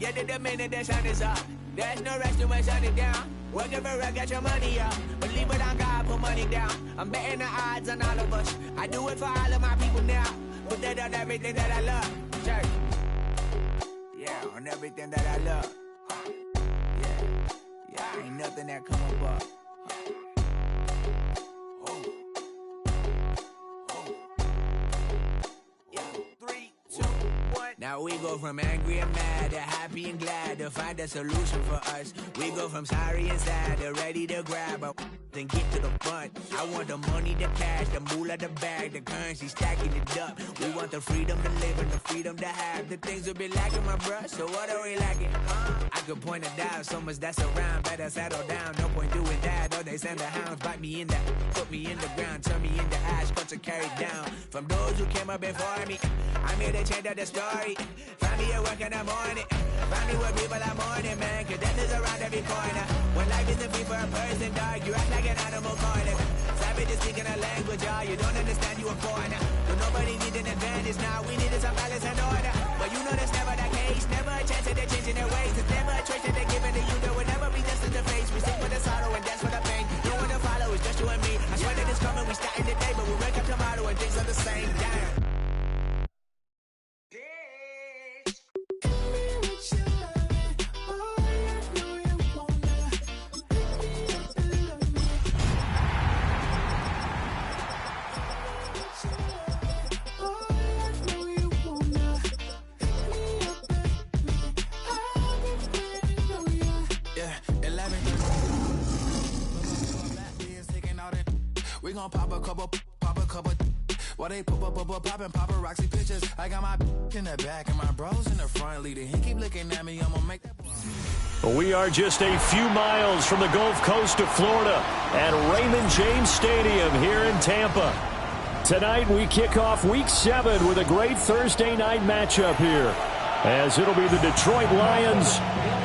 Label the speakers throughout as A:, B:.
A: Get to the minute the sun is up. There's no rest when sun is down. Working for real, get your money up. Believe it on God, put money down. I'm betting the odds on all of us. I do it for all of my people now. Put that on everything that I love. Church. Yeah, on everything that I love. Yeah, ain't nothing that come above. Now we go from angry and mad to happy and glad to find a solution for us. We go from sorry and sad to ready to grab a then get to the front. I want the money, the cash, the moolah, the bag, the currency, stacking it up. We want the freedom to live and the freedom to have. The things will be lacking, my bruh, so what are we lacking? I could point it out, so much that's around. Better settle down, no point doing that. Or they send the hounds, bite me in the, put me in the ground, turn me into ash, cuts are carried down. From those who came up before me, I'm here to change up the story. Find me at work in the morning. Find me where people are mourning, man. Cause death is around every corner. When life isn't free for a person, dog, you act like an animal corner. Savage is speaking a language, y'all. You don't understand, you a foreigner. So nobody needs an advantage now. We needed some balance and order. But you know that's never the case. Never a chance that they're changing their ways. It's never a choice that they're giving to you. There will never be just in the face. We sing for the sorrow and dance for the pain. No one to follow, it's just you and me. I swear that it's coming, we starting today. But we wake up tomorrow and things are the same. Damn.
B: We gon' pop a couple. While they poppin' paparazzi pictures. I got my in the back and my bros in the front leading. He keep looking at me, I'ma make that.
C: We are just a few miles from the Gulf Coast of Florida at Raymond James Stadium here in Tampa. Tonight we kick off Week 7 with a great Thursday night matchup here, as it'll be the Detroit Lions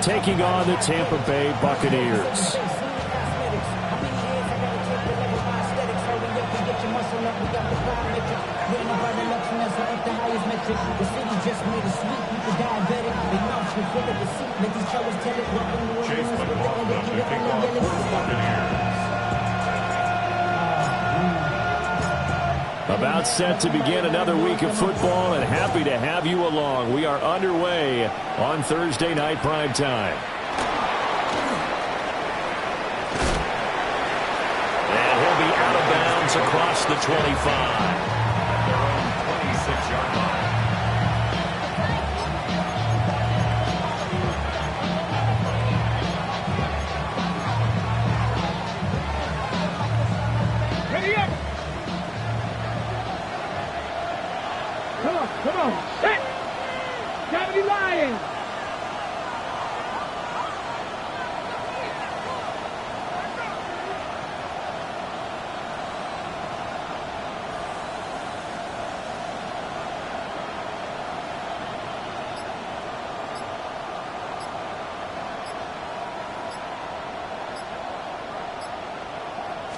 C: taking on the Tampa Bay Buccaneers. About set to begin another week of football, and happy to have you along. We are underway on Thursday night prime time. And he'll be out of bounds across the 25. Their own 26-yard line.
D: Come on, set! 70 Lions!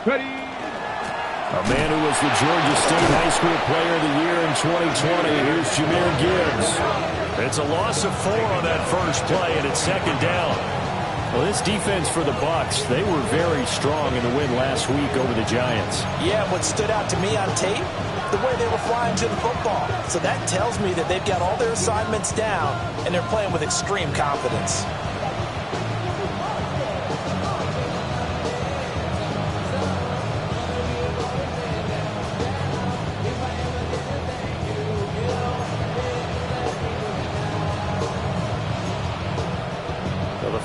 D: Ready!
C: A man who was the Georgia State High School Player of the Year in 2020. Here's Jahmyr Gibbs. It's a loss of 4 on that first play, and it's second down. Well, this defense for the Bucs, they were very strong in the win last week over the Giants.
E: Yeah, what stood out to me on tape, the way they were flying to the football. So that tells me that they've got all their assignments down, and they're playing with extreme confidence.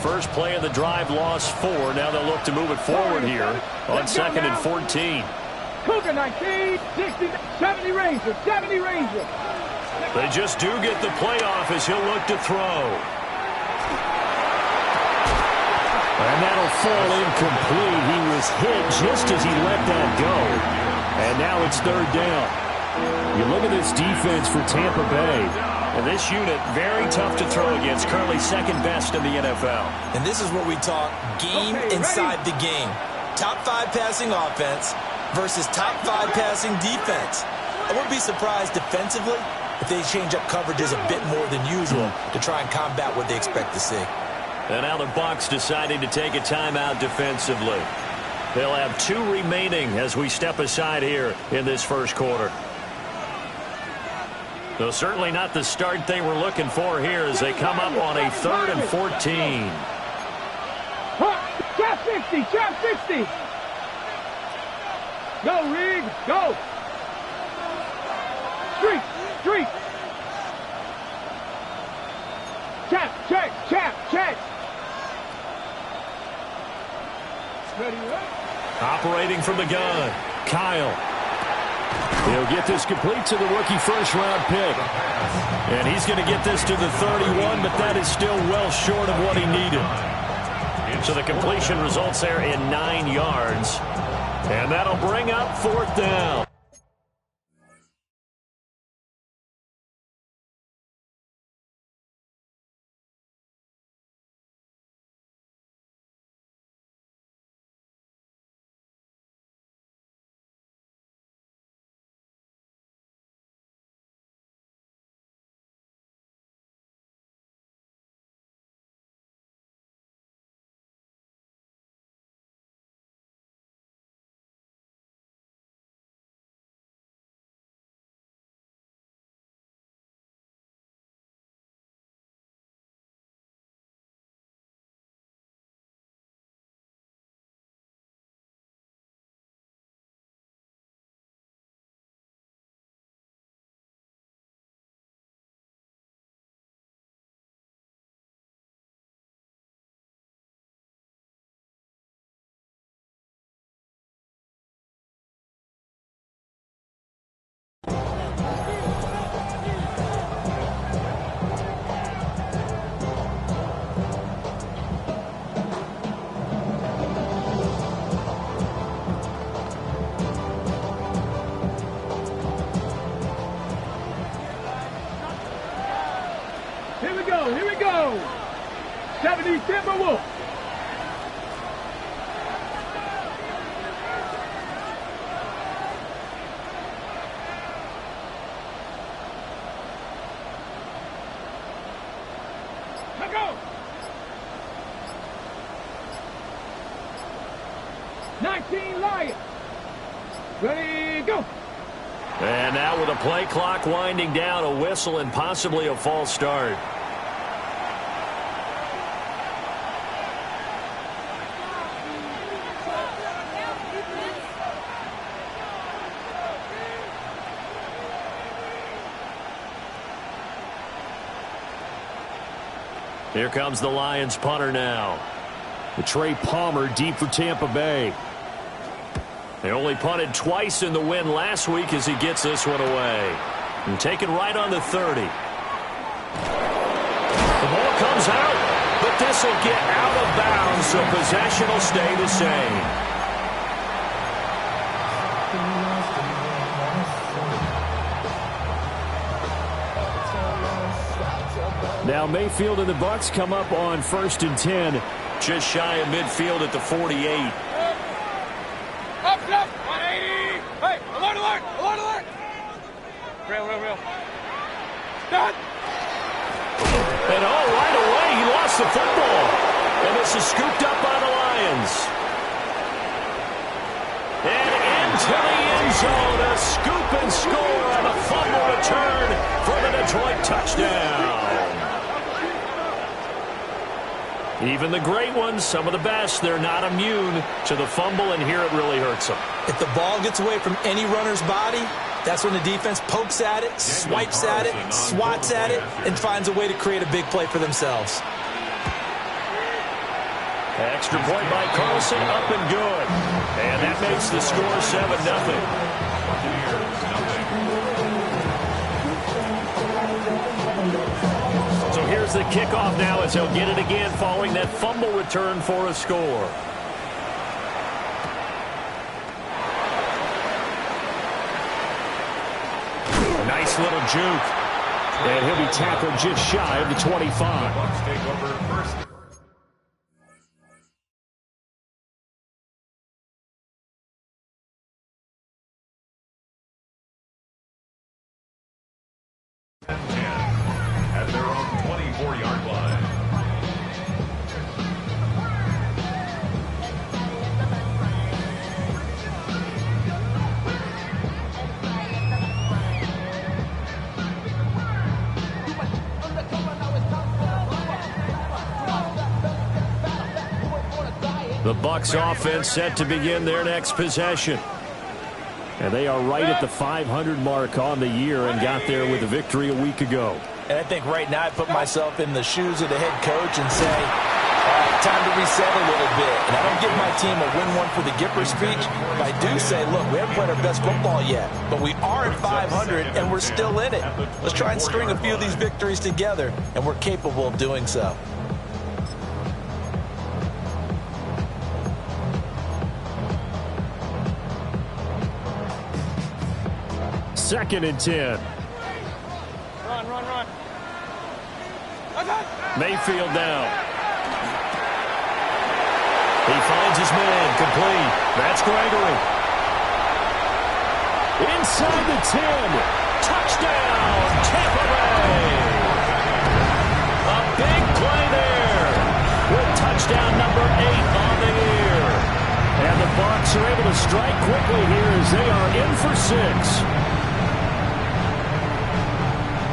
C: First play of the drive lost 4. Now they'll look to move it forward here on 2nd and 14.
D: Cougar 19, 60, 70 Ranger, 70 Ranger.
C: They just do get the playoff as he'll look to throw. And that'll fall incomplete. He was hit just as he let that go. And now it's 3rd down. You look at this defense for Tampa Bay. And this unit, very tough to throw against, currently 2nd best in the NFL.
E: And this is what we talk game inside the game. Top 5 passing offense versus top 5 passing defense. I wouldn't be surprised defensively if they change up coverages a bit more than usual to try and combat what they expect to see.
C: And now the Bucs deciding to take a timeout defensively. They'll have 2 remaining as we step aside here in this first quarter. So certainly not the start they were looking for here as they come up on a 3rd and 14.
D: Trap 60, trap 60. Go, Reed, go. Street, street. Chap, check, chap, check. Ready, right?
C: Operating from the gun, Kyle. He'll get this complete to the rookie first-round pick. And he's going to get this to the 31, but that is still well short of what he needed. So the completion results there in 9 yards. And that'll bring up 4th down.
D: Here we go. 70 Timberwolves. Let go. 19 Lions. Ready, go.
C: And now with a play clock winding down, a whistle and possibly a false start. Here comes the Lions punter now. Trey Palmer deep for Tampa Bay. They only punted twice in the win last week as he gets this one away. And taken right on the 30. The ball comes out, but this will get out of bounds, so possession will stay the same. Now Mayfield and the Bucs come up on 1st and 10. Just shy of midfield at the 48.
D: Up, 180. Hey, alert, alert, alert, alert. Real. Done.
C: And right away, he lost the football. And this is scooped up by the Lions. And into the end zone, a scoop and score on a fumble return for the Detroit touchdown. Even the great ones, some of the best, they're not immune to the fumble, and here it really hurts them.
E: If the ball gets away from any runner's body, that's when the defense pokes at it, swipes at it, swats at it, and finds a way to create a big play for themselves.
C: Extra point by Carlson, up and good. And that makes the score 7-0. Here's the kickoff now as he'll get it again following that fumble return for a score. A nice little juke. And he'll be tackled just shy of the 25. The Bucs offense set to begin their next possession. And they are right at the 500 mark on the year and got there with a victory a week ago.
E: And I think right now I put myself in the shoes of the head coach and say, all right, time to reset a little bit. And I don't give my team a win one for the Gipper speech, but I do say, look, we haven't played our best football yet, but we are at 500 and we're still in it. Let's try and string a few of these victories together, and we're capable of doing so.
C: Second and 10.
D: Run.
C: Mayfield down. He finds his man, complete. That's Gregory. Inside the 10. Touchdown, Tampa Bay. A big play there with touchdown number 8 on the year. And the Bucs are able to strike quickly here as they are in for 6.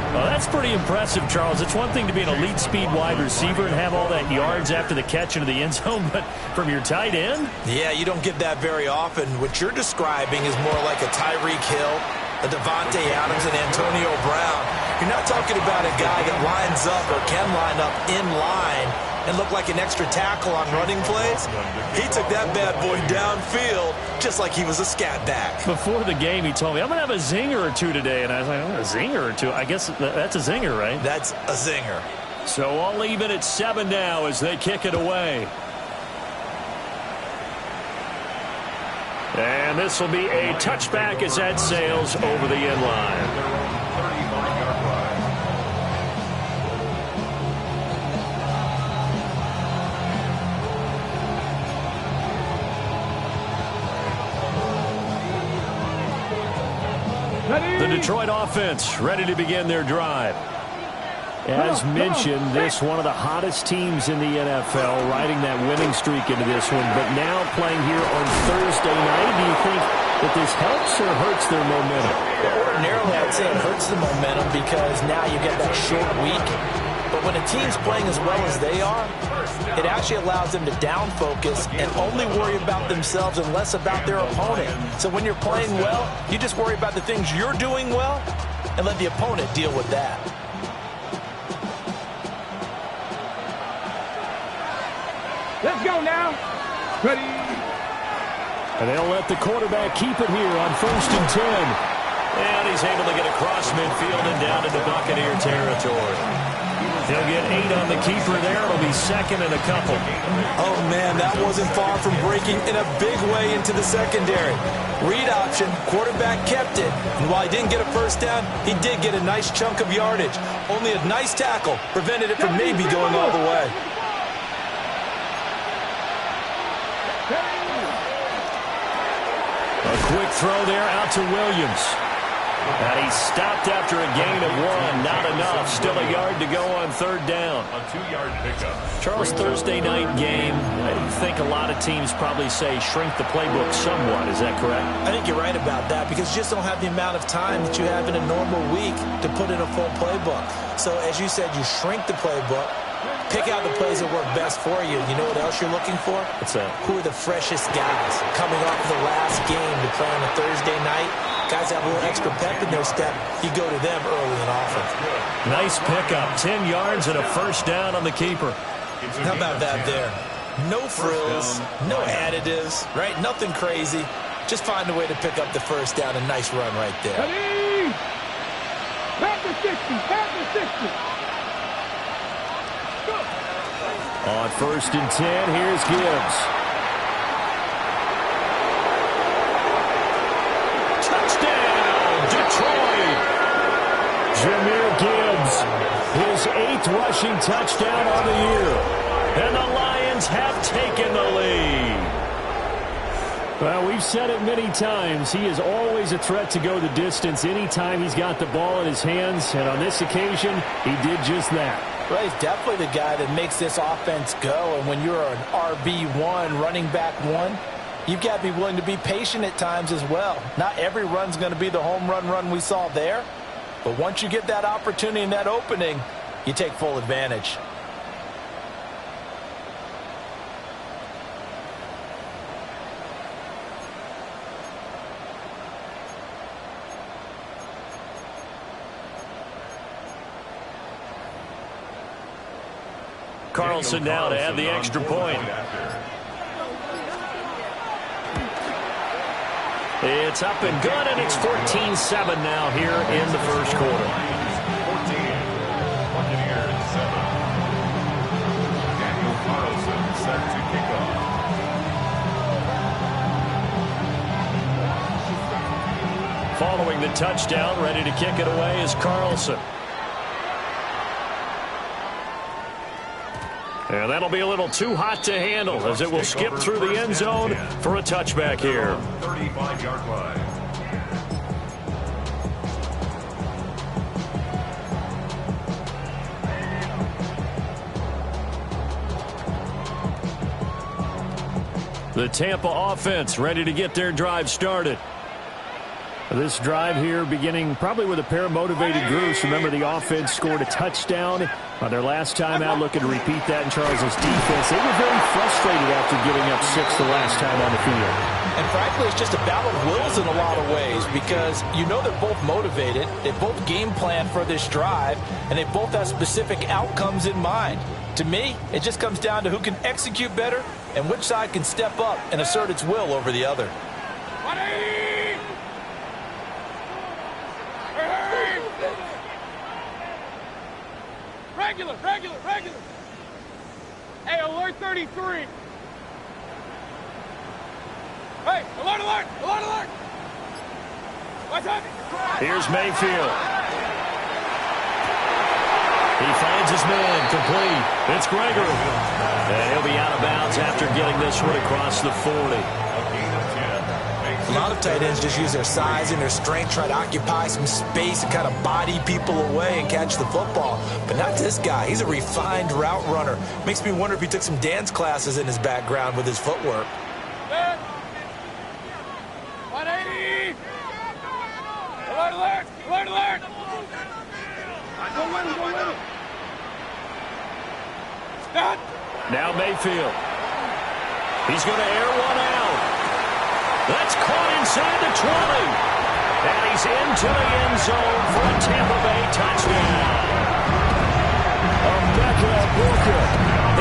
C: Well, that's pretty impressive, Charles. It's one thing to be an elite speed wide receiver and have all that yards after the catch into the end zone, but from your tight end?
E: Yeah, you don't get that very often. What you're describing is more like a Tyreek Hill, a Devontae Adams, and Antonio Brown. You're not talking about a guy that lines up or can line up in line and look like an extra tackle on running plays. He took that bad boy downfield just like he was a scat back.
C: Before the game, he told me, I'm going to have a zinger or two today. And I was like, oh, a zinger or two? I guess that's a zinger, right?
E: That's a zinger.
C: So I'll leave it at 7 now as they kick it away. And this will be a touchback as that sails over the end line. The Detroit offense ready to begin their drive. As mentioned, this one of the hottest teams in the NFL, riding that winning streak into this one, but now playing here on Thursday night. Do you think that this helps or hurts their momentum?
E: Ordinarily, I'd say it hurts the momentum because now you get that short week. But when a team's playing as well as they are, it actually allows them to down focus and only worry about themselves and less about their opponent. So when you're playing well, you just worry about the things you're doing well and let the opponent deal with that.
D: Let's go now. Ready.
C: And they'll let the quarterback keep it here on 1st and 10. And he's able to get across midfield and down into Buccaneer territory. He'll get 8 on the keeper there. It'll be 2nd and a couple.
E: Oh, man, that wasn't far from breaking in a big way into the secondary. Read option, quarterback kept it. And while he didn't get a first down, he did get a nice chunk of yardage. Only a nice tackle prevented it from maybe going all the way.
C: A quick throw there out to Williams. And he stopped after a gain of 1. Not enough. Still a yard to go on 3rd down.
F: A 2-yard pickup.
C: Charles, Thursday night game, I think a lot of teams probably say shrink the playbook somewhat. Is that correct?
E: I think you're right about that because you just don't have the amount of time that you have in a normal week to put in a full playbook. So as you said, you shrink the playbook. Pick out the plays that work best for you. You know what else you're looking for?
C: What's that?
E: Who are the freshest guys coming off of the last game to play on a Thursday night? Guys have a little extra pep in their step. You go to them early and often.
C: Nice pickup. 10 yards and a first down on the keeper.
E: How about that there? No frills, no additives, right? Nothing crazy. Just find a way to pick up the first down. A nice run right there.
D: Ready. Back to 60. Back to 60.
C: On 1st and 10, here's Gibbs. Touchdown, Detroit! Jahmyr Gibbs, his 8th rushing touchdown on the year. And the Lions have taken the lead. Well, we've said it many times. He is always a threat to go the distance anytime he's got the ball in his hands. And on this occasion, he did just that.
E: Well, he's definitely the guy that makes this offense go. And when you're an RB1, running back 1, you've got to be willing to be patient at times as well. Not every run's going to be the home run we saw there. But once you get that opportunity and that opening, you take full advantage.
C: Carlson now to add the extra point. It's up and good, and it's 14-7 now here in the first quarter.
F: 14, Buccaneers 7. Daniel Carlson set to kick off.
C: Following the touchdown, ready to kick it away is Carlson. And that'll be a little too hot to handle as it will skip through the end zone for a touchback here.
F: 35-yard line.
C: The Tampa offense ready to get their drive started. This drive here beginning probably with a pair of motivated groups. Remember, the offense scored a touchdown on their last time out. Looking to repeat that in Charles' defense. They were very frustrated after giving up 6 the last time on the field.
E: And frankly, it's just a battle of wills in a lot of ways because you know they're both motivated. They both game plan for this drive, and they both have specific outcomes in mind. To me, it just comes down to who can execute better and which side can step up and assert its will over the other.
D: Regular. Hey, alert 33. Hey, alert. What's up?
C: Here's Mayfield. He finds his man, complete. It's Gregory. And he'll be out of bounds after getting this one across the 40.
E: A lot of tight ends just use their size and their strength, try to occupy some space and kind of body people away and catch the football. But not this guy. He's a refined route runner. Makes me wonder if he took some dance classes in his background with his footwork.
D: 180! Alert! Go with him! Stop!
C: Now Mayfield. He's going to air one out. That's caught inside the 20. And he's into the end zone for a Tampa Bay touchdown. Rebecca Booker,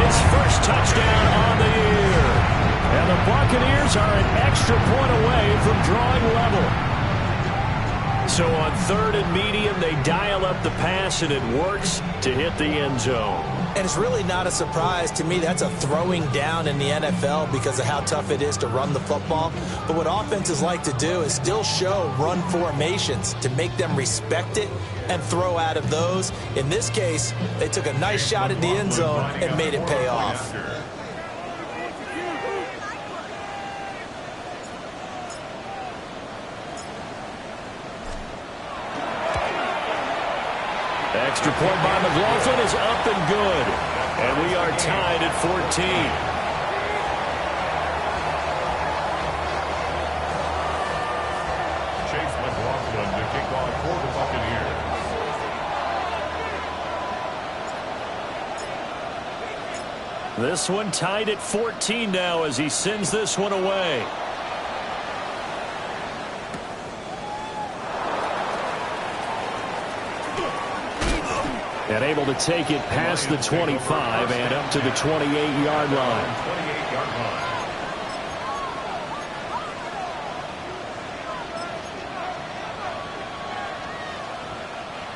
C: his first touchdown on the year. And the Buccaneers are an extra point away from drawing level. So on 3rd and medium, they dial up the pass, and it works to hit the end zone.
E: And it's really not a surprise to me. That's a throwing down in the NFL because of how tough it is to run the football. But what offenses like to do is still show run formations to make them respect it and throw out of those. In this case, they took a nice shot at the end zone and made it pay off.
C: Extra point by McLaughlin is up and good. And we are tied at 14.
F: Chase McLaughlin to kick off for the Buccaneers.
C: This one tied at 14 now as he sends this one away. And able to take it past the 25 and up to the 28-yard line.
F: 28-yard line.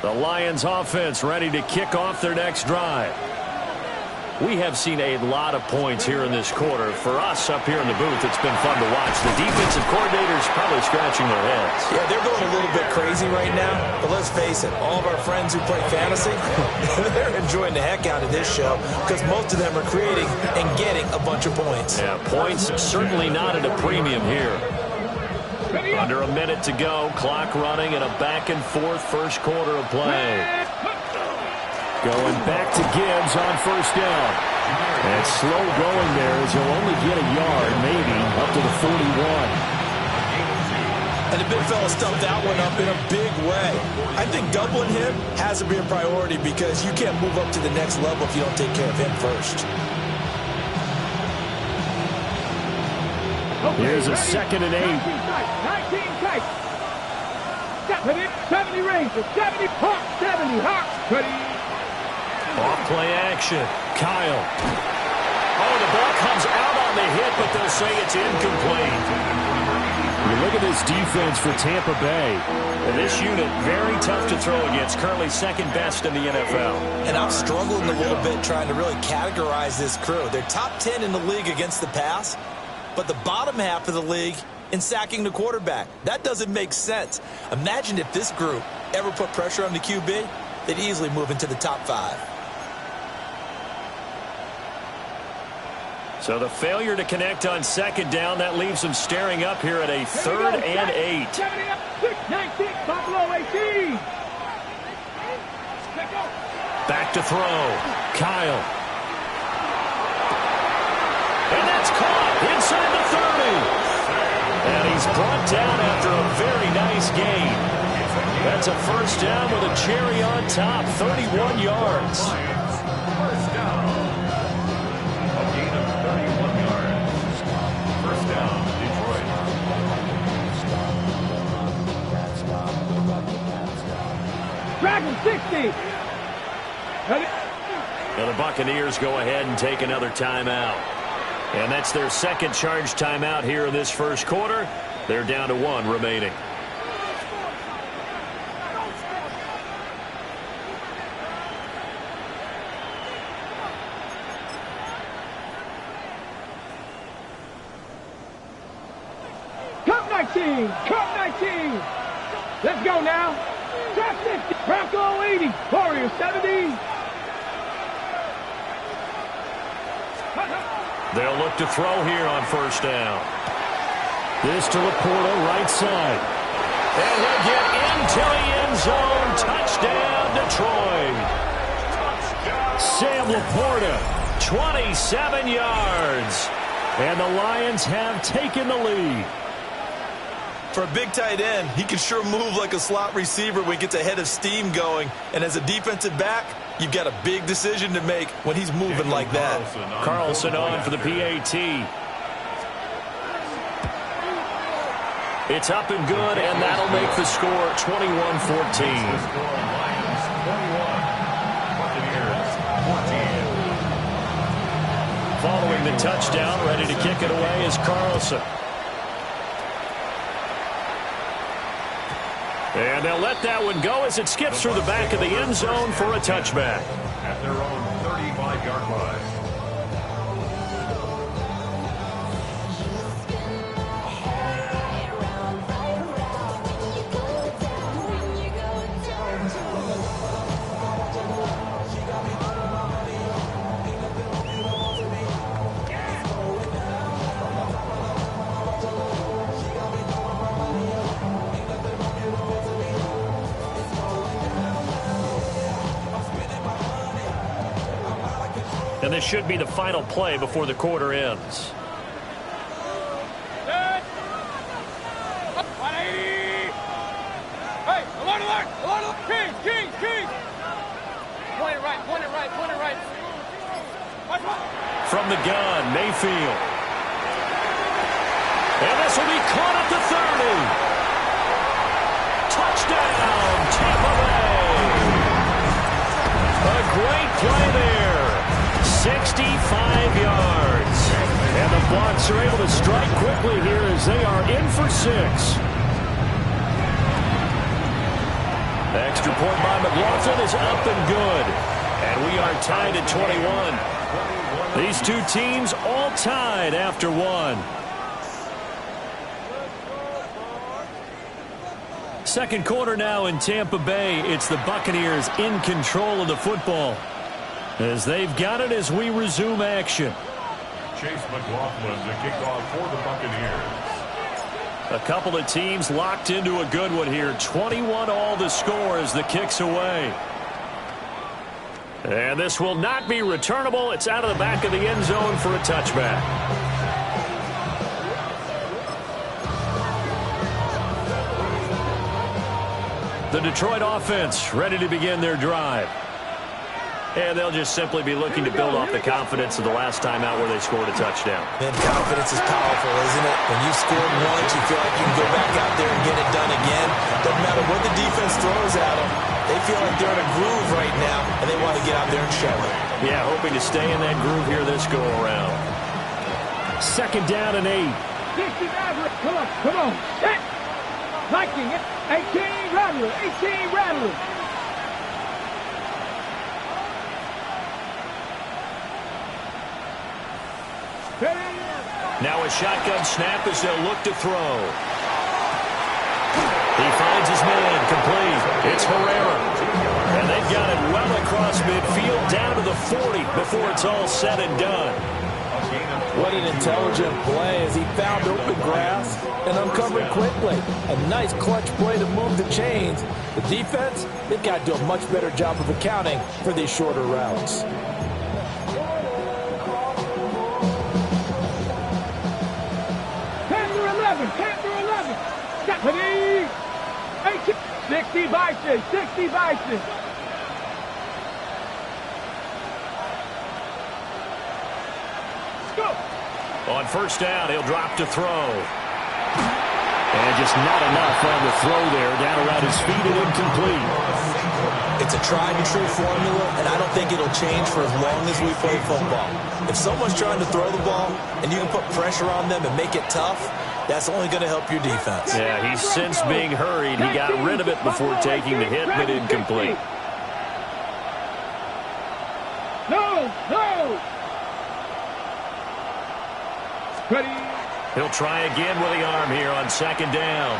C: The Lions offense ready to kick off their next drive. We have seen a lot of points here in this quarter. For us up here in the booth, it's been fun to watch. The defensive coordinators probably scratching their heads.
E: Yeah, they're going a little bit crazy right now. But let's face it, all of our friends who play fantasy, they're enjoying the heck out of this show because most of them are creating and getting a bunch of points.
C: Yeah, points certainly not at a premium here. Under a minute to go, clock running, and a back-and-forth first quarter of play. Going back to Gibbs on first down. And it's slow going there as he'll only get a yard, maybe, up to the 41.
E: And the big fella stuffed that one up in a big way. I think doubling him has to be a priority because you can't move up to the next level if you don't take care of him first.
C: Here's a 2nd and 8.
D: 19 tight. 70 Rangers. 70 Hawks. 70 Hawks.
C: Off play action. Kyle. Oh, the ball comes out on the hit, but they'll say it's incomplete. You look at this defense for Tampa Bay. And this unit, very tough to throw against, currently second best in the NFL.
E: And I'm struggling a little bit trying to really categorize this crew. They're top 10 in the league against the pass, but the bottom half of the league in sacking the quarterback. That doesn't make sense. Imagine if this group ever put pressure on the QB, they'd easily move into the top 5.
C: So the failure to connect on second down, that leaves them staring up here at a 3rd and 8.
D: 19, Buffalo 18.
C: Back to throw. Kyle. And that's caught inside the 30. And he's brought down after a very nice gain. That's a first down with a cherry on top, 31 yards.
F: First down. A gain of 31 yards. First down, Detroit.
D: Dragon 60.
C: Now the Buccaneers go ahead and take another timeout. And that's their second charge timeout here in this first quarter. They're down to 1 remaining.
D: Cup 19. Cup 19. Let's go now. Top 50. Bronco 80. Warriors 70.
C: They'll look to throw here on first down. This to Laporta, right side. And he'll get into the end zone. Touchdown, Detroit. Sam Laporta, 27 yards. And the Lions have taken the lead.
E: For a big tight end, he can sure move like a slot receiver when he gets a head of steam going. And as a defensive back, you've got a big decision to make when he's moving like that.
C: Carlson on for the PAT. It's up and good, and that'll make the score 21-14. Following the touchdown, ready to kick it away is Carlson. And they'll let that one go as it skips through the back of the end zone for a touchback.
F: At their own 35-yard line.
C: And this should be the final play before the quarter ends.
D: Hey, alert, alert, alert, King. Point it right.
C: From the gun, Mayfield. And this will be caught at the 30. Touchdown, Tampa Bay. A great play there. 65 yards. And the Bucs are able to strike quickly here as they are in for 6. The extra point by McLaughlin is up and good. And we are tied at 21. These two teams all tied after 1. Second quarter now in Tampa Bay. It's the Buccaneers in control of the football, as they've got it as we resume action.
F: Chase McLaughlin to kick off for the Buccaneers.
C: A couple of teams locked into a good one here. 21 all the score as the kick's away. And this will not be returnable. It's out of the back of the end zone for a touchback. The Detroit offense ready to begin their drive. And they'll just simply be looking to build off the confidence of the last time out where they scored a touchdown.
E: Man, confidence is powerful, isn't it? When you scored once, you feel like you can go back out there and get it done again. Doesn't matter what the defense throws at them. They feel like they're in a groove right now, and they want to get out there and show it.
C: Yeah, hoping to stay in that groove here this go-around. 2nd down and 8.
D: 69, come on, set. 19, 18, Rattler, 18, Rattler.
C: Now a shotgun snap as they'll look to throw. He finds his man complete. It's Herrera. And they've got it well across midfield down to the 40 before it's all said and done.
G: What an intelligent play as he found open grass and uncovered quickly. A nice clutch play to move the chains. The defense, they've got to do a much better job of accounting for these shorter routes.
D: 60 Bison, 60 Bison. Go.
C: On 1st down, he'll drop to throw. And just not enough on the throw there. Down around his feet and incomplete.
E: It's a tried-and-true formula, and I don't think it'll change for as long as we play football. If someone's trying to throw the ball and you can put pressure on them and make it tough, that's only going to help your defense.
C: Yeah, he's since being hurried. He got rid of it before taking the hit, but incomplete.
D: No. Ready.
C: He'll try again with the arm here on 2nd down.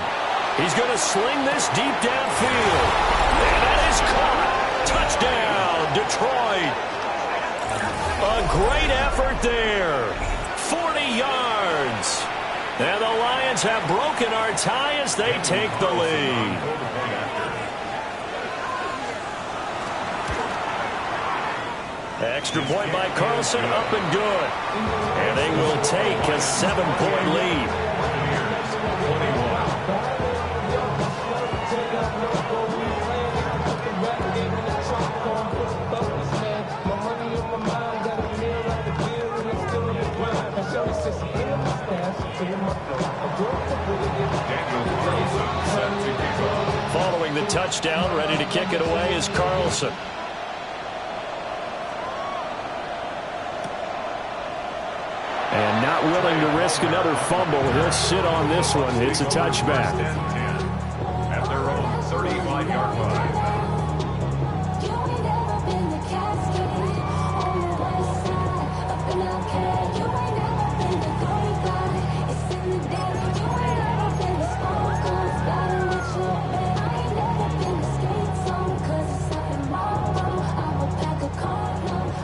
C: He's going to sling this deep downfield. And that is caught. Touchdown, Detroit. A great effort there. 40 yards. And the Lions have broken our tie as they take the lead. Extra point by Carlson, up and good. And they will take a 7-point lead. Following the touchdown, ready to kick it away is Carlson. And not willing to risk another fumble. He'll sit on this one. It's a touchback.
F: At their own 35-yard line.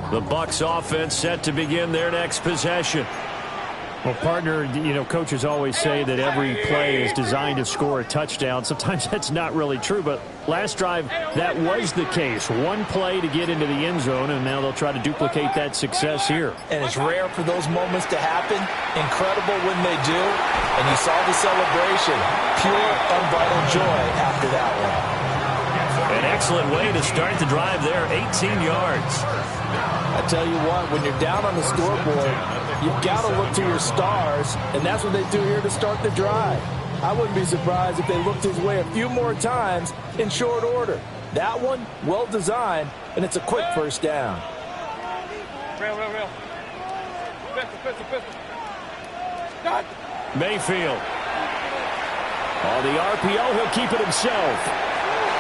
C: The Bucs offense set to begin their next possession.
H: Well, partner, you know, coaches always say that every play is designed to score a touchdown. Sometimes that's not really true, but last drive, that was the case. One play to get into the end zone, and now they'll try to duplicate that success here.
E: And it's rare for those moments to happen. Incredible when they do. And you saw the celebration. Pure, unbridled joy after that one.
C: An excellent way to start the drive there, 18 yards.
G: I tell you what, when you're down on the scoreboard, you've got to look to your stars, and that's what they do here to start the drive. I wouldn't be surprised if they looked his way a few more times in short order. That one, well designed, and it's a quick 1st down.
D: Real. Pistol. Start.
C: Mayfield. On the RPO, he'll keep it himself.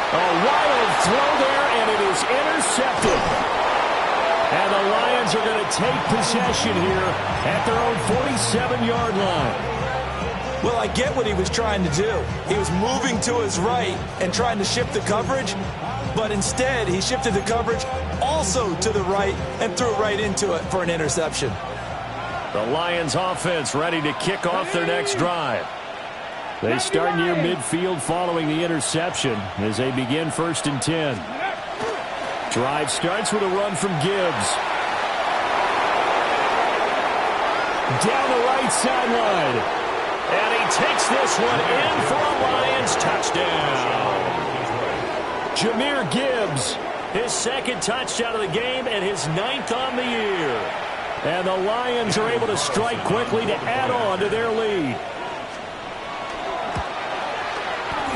C: A wild throw there, and it is intercepted. And the Lions are going to take possession here at their own 47-yard line.
E: Well, I get what he was trying to do. He was moving to his right and trying to shift the coverage, but instead he shifted the coverage also to the right and threw right into it for an interception.
C: The Lions offense ready to kick off their next drive. They start near midfield following the interception as they begin 1st and 10. Drive starts with a run from Gibbs. Down the right sideline. And he takes this one in for a Lions touchdown. Jahmyr Gibbs, his 2nd touchdown of the game and his 9th on the year. And the Lions are able to strike quickly to add on to their lead.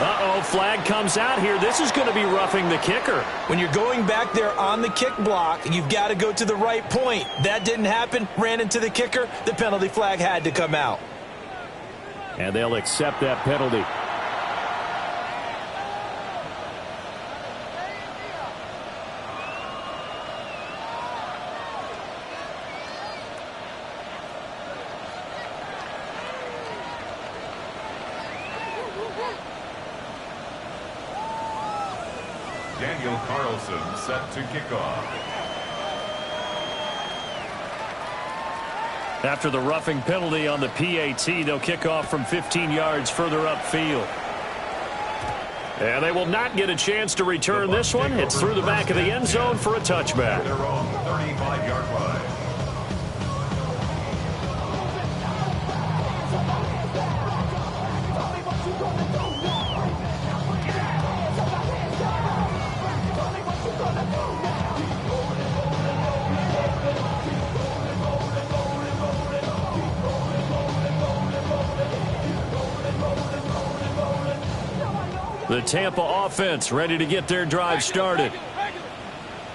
H: Uh-oh, flag comes out here. This is going to be roughing the kicker.
E: When you're going back there on the kick block, you've got to go to the right point. That didn't happen. Ran into the kicker. The penalty flag had to come out.
H: And they'll accept that penalty.
F: Daniel Carlson set to kick off.
H: After the roughing penalty on the PAT, they'll kick off from 15 yards further upfield. And they will not get a chance to return this one. It's through the back of the end zone for a touchback.
F: Their own 35-yard line.
H: The Tampa offense ready to get their drive started.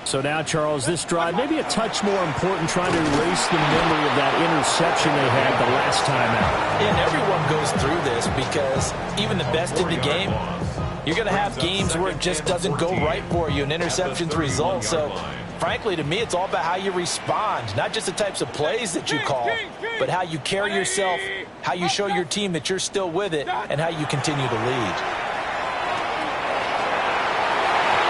H: So now, Charles, this drive maybe a touch more important, trying to erase the memory of that interception they had the last time out.
E: And everyone goes through this because even the best in the game, you're going to have games where it just doesn't go right for you and interceptions result. So, frankly, to me, it's all about how you respond, not just the types of plays that you call, but how you carry yourself, how you show your team that you're still with it, and how you continue to lead.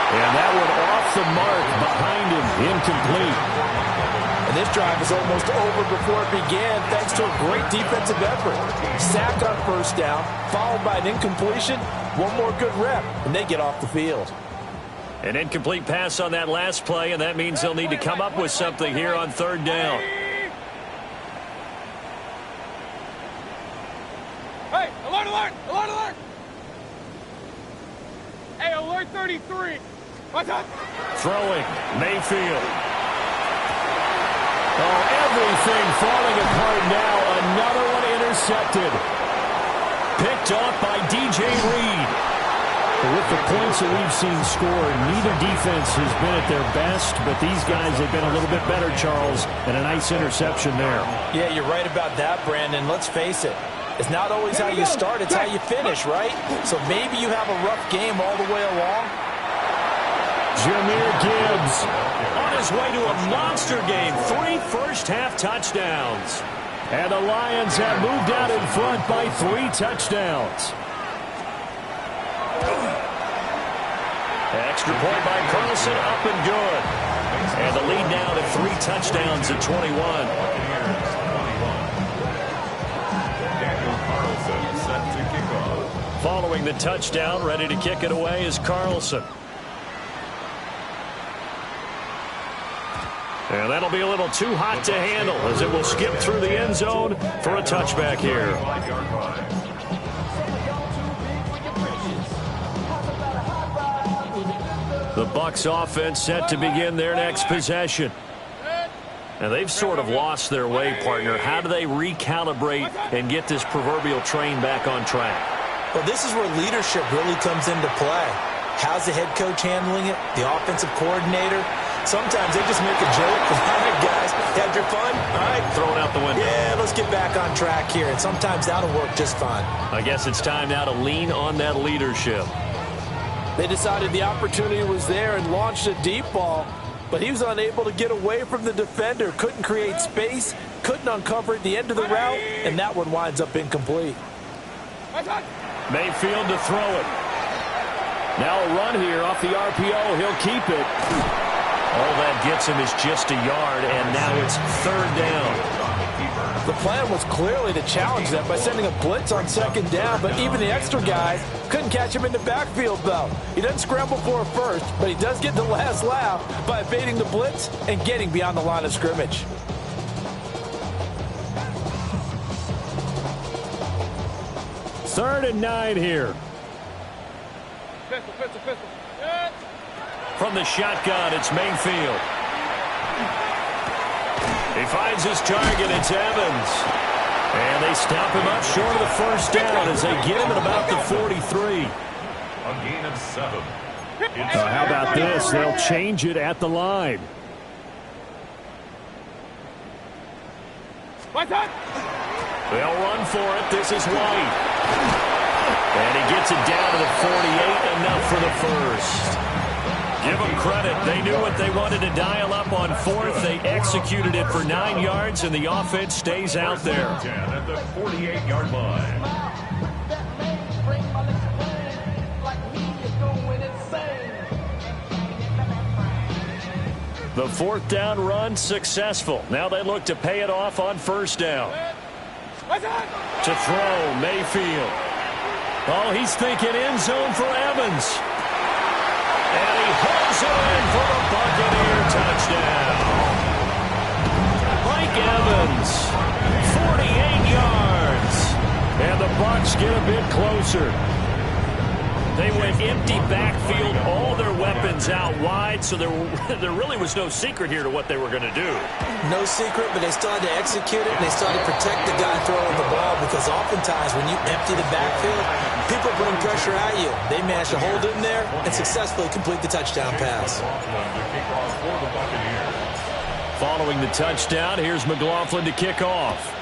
H: And that one off the mark behind him, incomplete.
G: And this drive is almost over before it began thanks to a great defensive effort. Sack on first down, followed by an incompletion, one more good rep, and they get off the field.
H: An incomplete pass on that last play, and that means they'll need to come up with something here on third down.
D: Hey, alert, alert, alert, alert! Hey, alert 33. What's up?
H: Throwing, Mayfield. Oh, everything falling apart now. Another one intercepted. Picked off by DJ Reed. But with the points that we've seen scored, neither defense has been at their best, but these guys have been a little bit better, Charles, and a nice interception there.
E: Yeah, you're right about that, Brandon. Let's face it. It's not always how you start, it's how you finish, right? So maybe you have a rough game all the way along.
H: Jahmyr Gibbs on his way to a monster game. 3 first-half touchdowns. And the Lions have moved out in front by 3 touchdowns. Extra point by Carlson, up and good. And the lead now to 3 touchdowns at 21. Following the touchdown, ready to kick it away is Carlson. And that'll be a little too hot to handle as it will skip through the end zone for a touchback here. The Bucs offense set to begin their next possession. And they've sort of lost their way, partner. How do they recalibrate and get this proverbial train back on track?
E: Well, this is where leadership really comes into play. How's the head coach handling it? The offensive coordinator? Sometimes they just make a joke. All right, guys, had your fun? All right.
H: Thrown out the window.
E: Yeah, let's get back on track here. And sometimes that'll work just fine.
H: I guess it's time now to lean on that leadership.
G: They decided the opportunity was there and launched a deep ball, but he was unable to get away from the defender, couldn't create space, couldn't uncover at the end of the route, and that one winds up incomplete.
H: Mayfield to throw it. Now a run here off the RPO. He'll keep it. All that gets him is just a yard, and now it's third down.
G: The plan was clearly to challenge them by sending a blitz on second down, but even the extra guys couldn't catch him in the backfield, though. He doesn't scramble for a first, but he does get the last laugh by evading the blitz and getting beyond the line of scrimmage.
H: Third and 9 here.
D: Pistol, pistol, pistol.
H: From the shotgun, it's Mayfield. He finds his target. It's Evans. And they stop him up short of the first down as they get him at about the 43.
F: A gain of 7.
H: How about this? They'll change it at the line. They'll run for it. This is White. And he gets it down to the 48, enough for the first. Give them credit. They knew what they wanted to dial up on fourth. They executed it for 9 yards, and the offense stays out there.
F: 10 at the 48-yard line.
C: The 4th down run successful. Now they look to pay it off on 1st down. To throw, Mayfield. Oh, he's thinking end zone for Evans. And he holds it in for the Buccaneer touchdown. Mike Evans, 48 yards. And the Bucs get a bit closer. They went empty backfield, all their weapons out wide, so there really was no secret here to what they were going to do.
E: No secret, but they started to execute it, and they started to protect the guy throwing the ball, because oftentimes when you empty the backfield, people bring pressure at you. They managed to hold it in there and successfully complete the touchdown pass.
C: Following the touchdown, here's McLaughlin to kick off.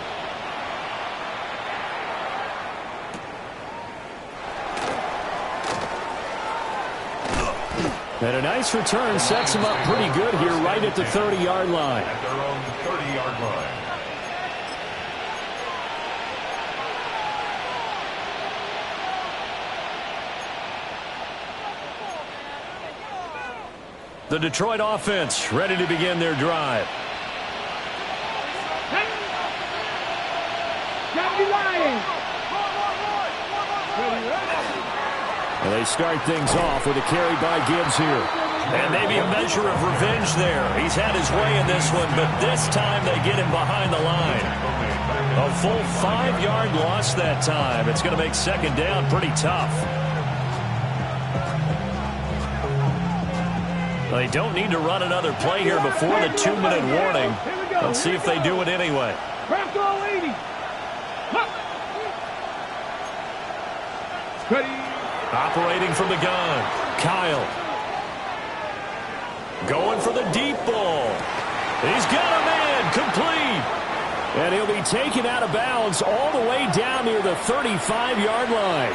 C: And a nice return sets him up pretty good here right at the 30-yard line.
F: At their own 30-yard line.
C: The Detroit offense ready to begin their drive. And they start things off with a carry by Gibbs here. And maybe a measure of revenge there. He's had his way in this one, but this time they get him behind the line. A full 5-yard loss that time. It's going to make 2nd down pretty tough. They don't need to run another play here before the 2-minute warning. Let's see if they do it anyway. Operating from the gun, Kyle. Going for the deep ball. He's got a man, complete. And he'll be taken out of bounds all the way down near the 35-yard line.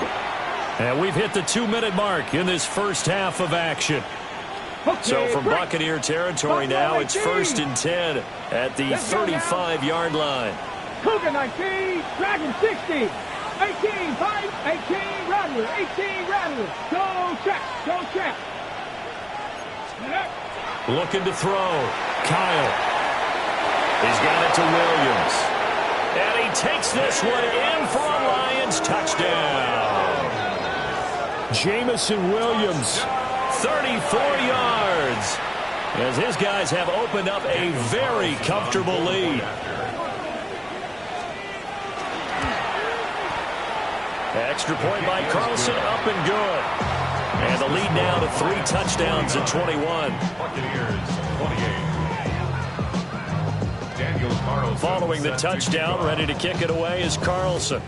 C: And we've hit the 2-minute mark in this first half of action. So from Buccaneer territory now, it's 1st and 10 at the 35-yard line.
D: Cougar 19, Dragon 60. 18, 5, 18, Rattler, 18, Rattler. Go check, go check.
C: Looking to throw. Kyle. He's got it to Williams. And he takes this one in for a Lions touchdown. Jamison Williams, 34 yards. As his guys have opened up a very comfortable lead. Extra point by Carlson, up and good. And the lead now to 3 touchdowns at 21. Following the touchdown, ready to kick it away is Carlson.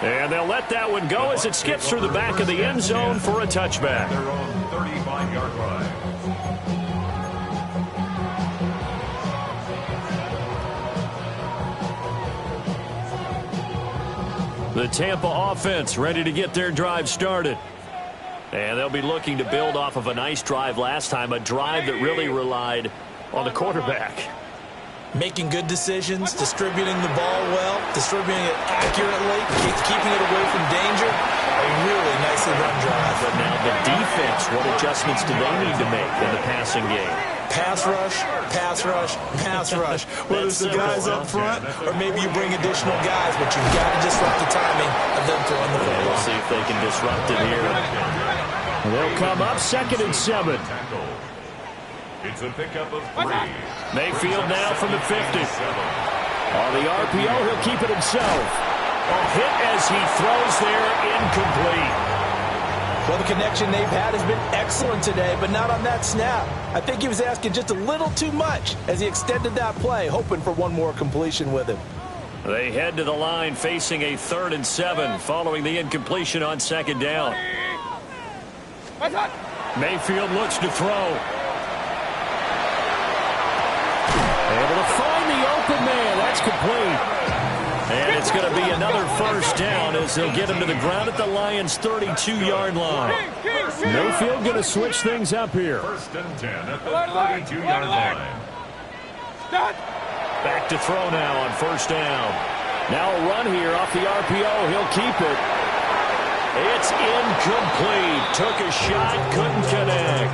C: And they'll let that one go as it skips through the back of the end zone for a touchback.
F: Their own 35-yard line.
C: The Tampa offense ready to get their drive started. And they'll be looking to build off of a nice drive last time, a drive that really relied on the quarterback.
E: Making good decisions, distributing the ball well, distributing it accurately, keeping it away from danger. A really nicely run drive.
C: But now the defense, what adjustments do they need to make in the passing game?
E: Pass rush, pass rush, pass rush. Whether it's the guys up front or maybe you bring additional guys, but you've got to disrupt the timing of them throwing the football.
C: We'll see if they can disrupt it here. They'll come up 2nd and 7.
F: It's a pickup of 3.
C: Mayfield now from the 50. On the RPO, he'll keep it himself. A hit as he throws there, incomplete.
E: Well, the connection they've had has been excellent today, but not on that snap. I think he was asking just a little too much as he extended that play, hoping for one more completion with him.
C: They head to the line facing a 3rd and 7 following the incompletion on 2nd down. Mayfield looks to throw. Able to find the open man. That's complete. And it's going to be another 1st down as they'll get him to the ground at the Lions' 32-yard line.
H: Mayfield going to switch things up here.
F: 1st and 10 at the 32-yard line.
C: Back to throw now on 1st down. Now a run here off the RPO. He'll keep it. It's incomplete. Took a shot, couldn't connect.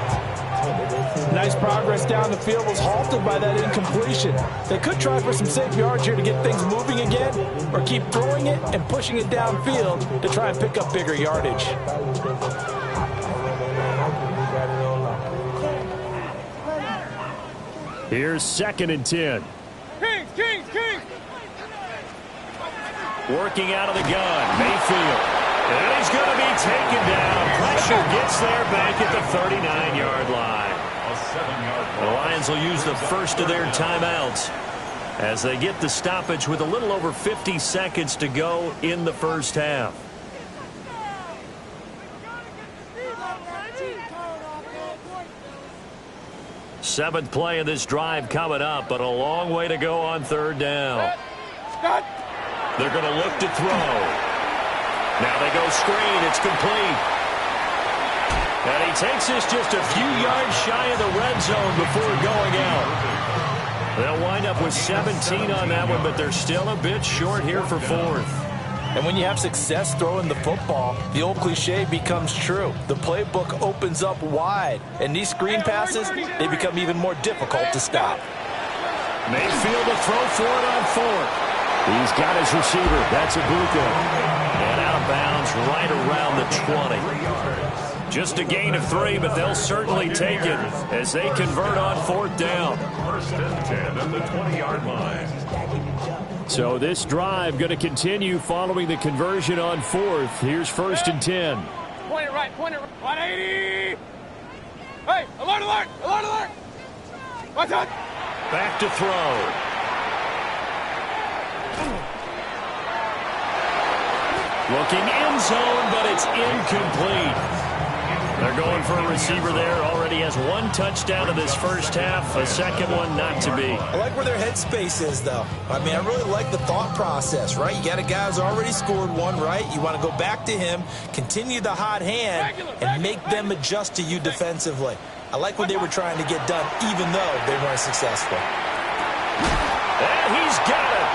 G: Nice progress down the field, was halted by that incompletion. They could try for some safe yards here to get things moving again, or keep throwing it and pushing it downfield to try and pick up bigger yardage.
H: Here's 2nd and 10.
D: Kings!
C: Working out of the gun, Mayfield. And he's going to be taken down. Pressure gets there back at the 39-yard line. The Lions will use the first of their timeouts as they get the stoppage with a little over 50 seconds to go in the 1st half. Seventh play of this drive coming up, but a long way to go on 3rd down. They're going to look to throw. Now they go screen. It's complete. And he takes this just a few yards shy of the red zone before going out. They'll wind up with 17 on that one, but they're still a bit short here for 4th.
G: And when you have success throwing the football, the old cliche becomes true. The playbook opens up wide, and these screen passes, they become even more difficult to stop.
C: Mayfield to throw for it on 4th.
H: He's got his receiver. That's Ibuka.
C: And out of bounds right around the 20. Just a gain of 3, but they'll certainly take it as they convert on 4th down.
F: 1st and 10 at the 20-yard line.
H: So this drive going to continue following the conversion on 4th. Here's 1st and 10.
D: Point it right. 180. Hey, alert. Watch out.
C: Back to throw. Looking end zone, but it's incomplete. They're going for a receiver there. Already has 1 touchdown in this 1st half. A second one not to be.
E: I like where their headspace is, though. I mean, I really like the thought process, right? You got a guy who's already scored 1, right? You want to go back to him, continue the hot hand, and make them adjust to you defensively. I like what they were trying to get done, even though they weren't successful.
C: And he's got it.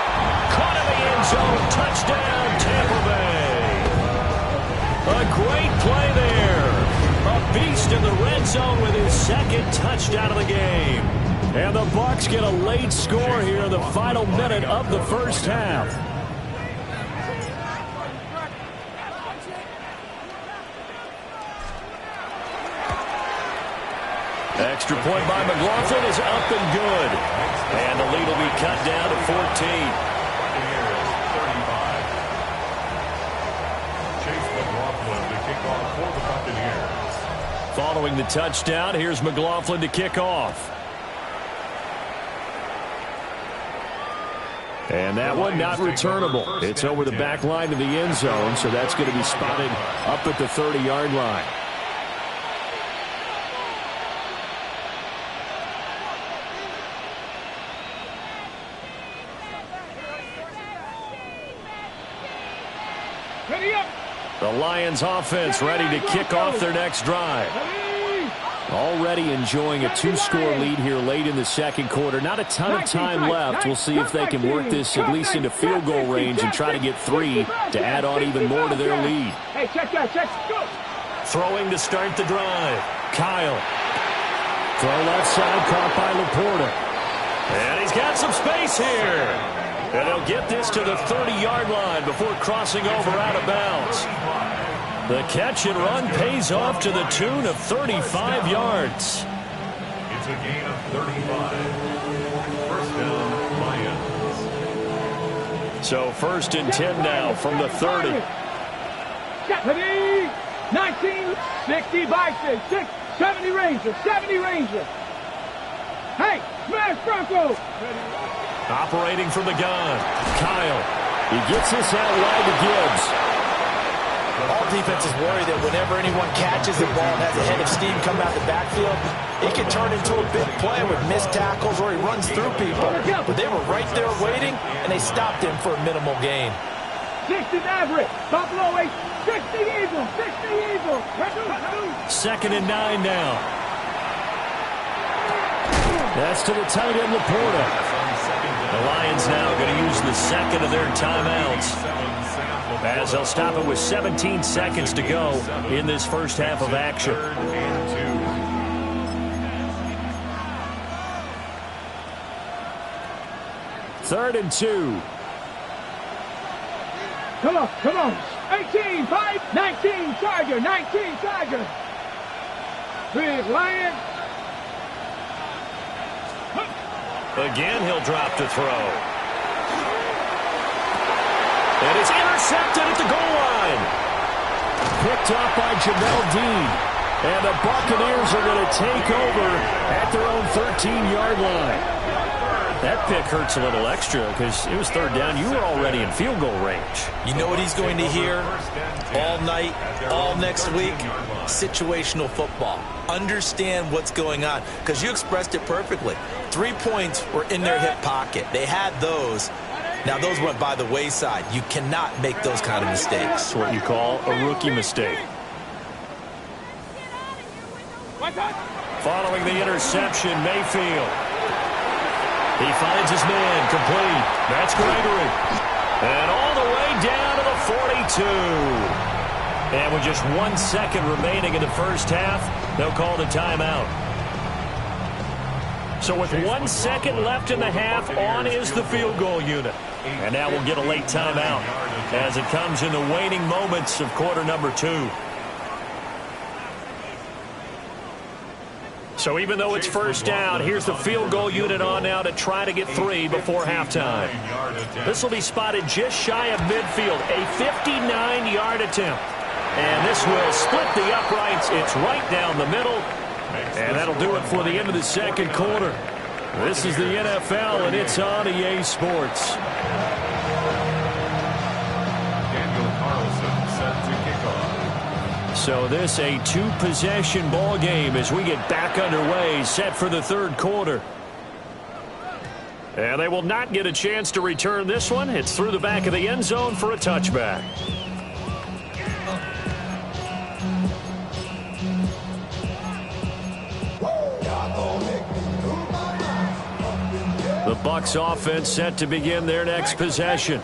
C: Caught in the end zone. Touchdown, Tampa Bay. A great play there. A beast in the red zone with his 2nd touchdown of the game.
H: And the Bucs get a late score here in the final minute of the 1st half.
C: Extra point by McLaughlin is up and good. And the lead will be cut down to 14. Following the touchdown, here's McLaughlin to kick off.
H: And that one not returnable. It's over the back line of the end zone, so that's going to be spotted up at the 30-yard line. The Lions offense ready to kick off their next drive. Already enjoying a 2-score lead here late in the 2nd quarter. Not a ton of time left. We'll see if they can work this at least into field goal range and try to get 3 to add on even more to their lead.
D: Hey, check that. Go.
C: Throwing to start the drive. Kyle. Throw left side caught by Laporta. And he's got some space here. And they'll get this to the 30-yard line before crossing over out of bounds. The catch and run pays off to the tune of 35 yards.
F: It's a gain of 35. 1st down, Lions.
C: So 1st and 10 now from the 30.
D: 19, 60 by 6, 70 Ranger. Hey, man. pass, Bronco.
C: Operating from the gun. Kyle. He gets this out wide to Gibbs.
G: All defenses worry that whenever anyone catches the ball and has a head of steam come out the backfield, it can turn into a big play with missed tackles or he runs through people. But they were right there waiting, and they stopped him for a minimal gain.
D: 60 average. Buffalo 8. 60 Eagles. 60 Eagles.
C: 2nd and 9 now. That's to the tight end, Laporta. The Lions now going to use the second of their timeouts, as they'll stop it with 17 seconds to go in this first half of action. 3rd and 2.
D: Come on, come on. 18, 5, 19, Charger, 19, Charger. Big Lion.
C: Again, he'll drop to throw. And it's intercepted at the goal line. Picked off by Jamel Dean. And the Buccaneers are going to take over at their own 13-yard line. That pick hurts a little extra because it was 3rd down. You were already in field goal range.
E: You know what he's going to hear all night, all next week? Situational football. Understand what's going on, because you expressed it perfectly. 3 points were in their hip pocket. They had those. Now, those went by the wayside. You cannot make those kind of mistakes.
C: That's what you call a rookie mistake. Following the interception, Mayfield. He finds his man, complete. That's Gregory. And all the way down to the 42. And with just 1 second remaining in the first half, they'll call the timeout. So with 1 second left in the half, on is the field goal unit. And now we'll get a late timeout as it comes in the waning moments of quarter number 2. So even though it's first down, here's the field goal unit on now to try to get 3 before halftime. This will be spotted just shy of midfield, a 59-yard attempt. And this will split the uprights. It's right down the middle. And that'll do it for the end of the second quarter. This is the NFL, and it's on EA Sports. So this a 2-possession ball game as we get back underway, set for the 3rd quarter. And they will not get a chance to return this one. It's through the back of the end zone for a touchback. The Bucs offense set to begin their next possession.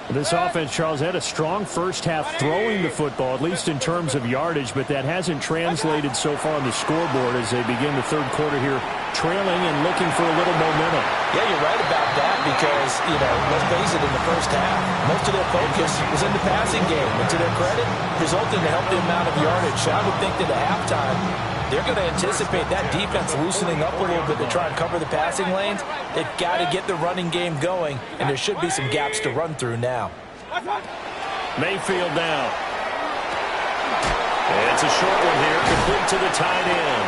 C: This offense, Charles, had a strong first half throwing the football, at least in terms of yardage, but that hasn't translated so far on the scoreboard as they begin the 3rd quarter here, trailing and looking for a little momentum.
G: Yeah, you're right about that because, let's face it, in the first half, most of their focus was in the passing game. And to their credit, resulting to help the amount of yardage. I would think that at halftime, they're going to anticipate that defense loosening up a little bit to try and cover the passing lanes. They've got to get the running game going, and there should be some gaps to run through now.
C: Mayfield now. It's a short one here, complete to the tight end.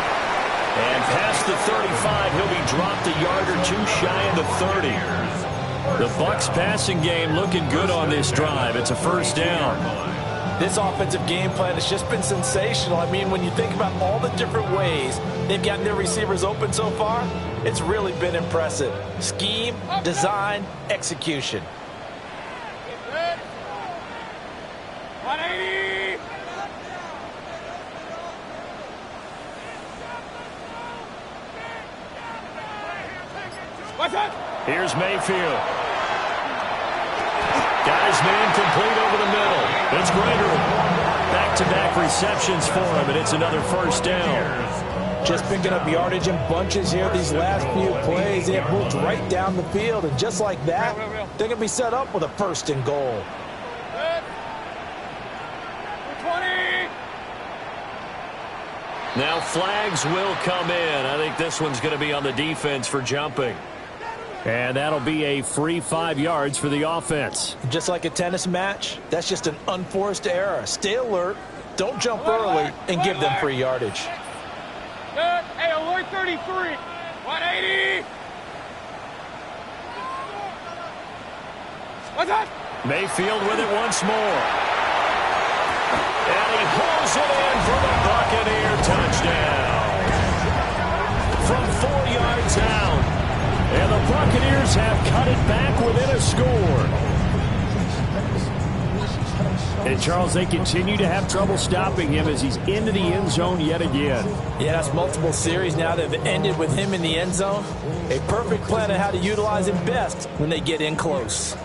C: And past the 35, he'll be dropped a yard or 2 shy of the 30. The Bucs passing game looking good on this drive. It's a first down.
G: This offensive game plan has just been sensational. I mean, when you think about all the different ways they've gotten their receivers open so far, it's really been impressive. Scheme, design, execution.
D: 180.
C: Here's Mayfield. Got his man complete over the middle. It's Gregory. Back-to-back receptions for him, and it's another first down.
G: Just picking up yardage in bunches here these last few plays. They have moved right down the field, and just like that, they're going to be set up with a 1st and goal.
D: 20.
C: Now flags will come in. I think this one's going to be on the defense for jumping. And that'll be a free 5 yards for the offense.
G: Just like a tennis match, that's just an unforced error. Stay alert, don't jump early, and give them free yardage.
D: Hey, alert 33. 180. What's up?
C: Mayfield with it once more. And he pulls it in for the Buccaneer touchdown. From 4 yards out. And the Buccaneers have cut it back within a score. And, Charles, they continue to have trouble stopping him as he's into the end zone yet again.
G: Yeah, that's multiple series now that have ended with him in the end zone. A perfect plan on how to utilize him best when they get in close.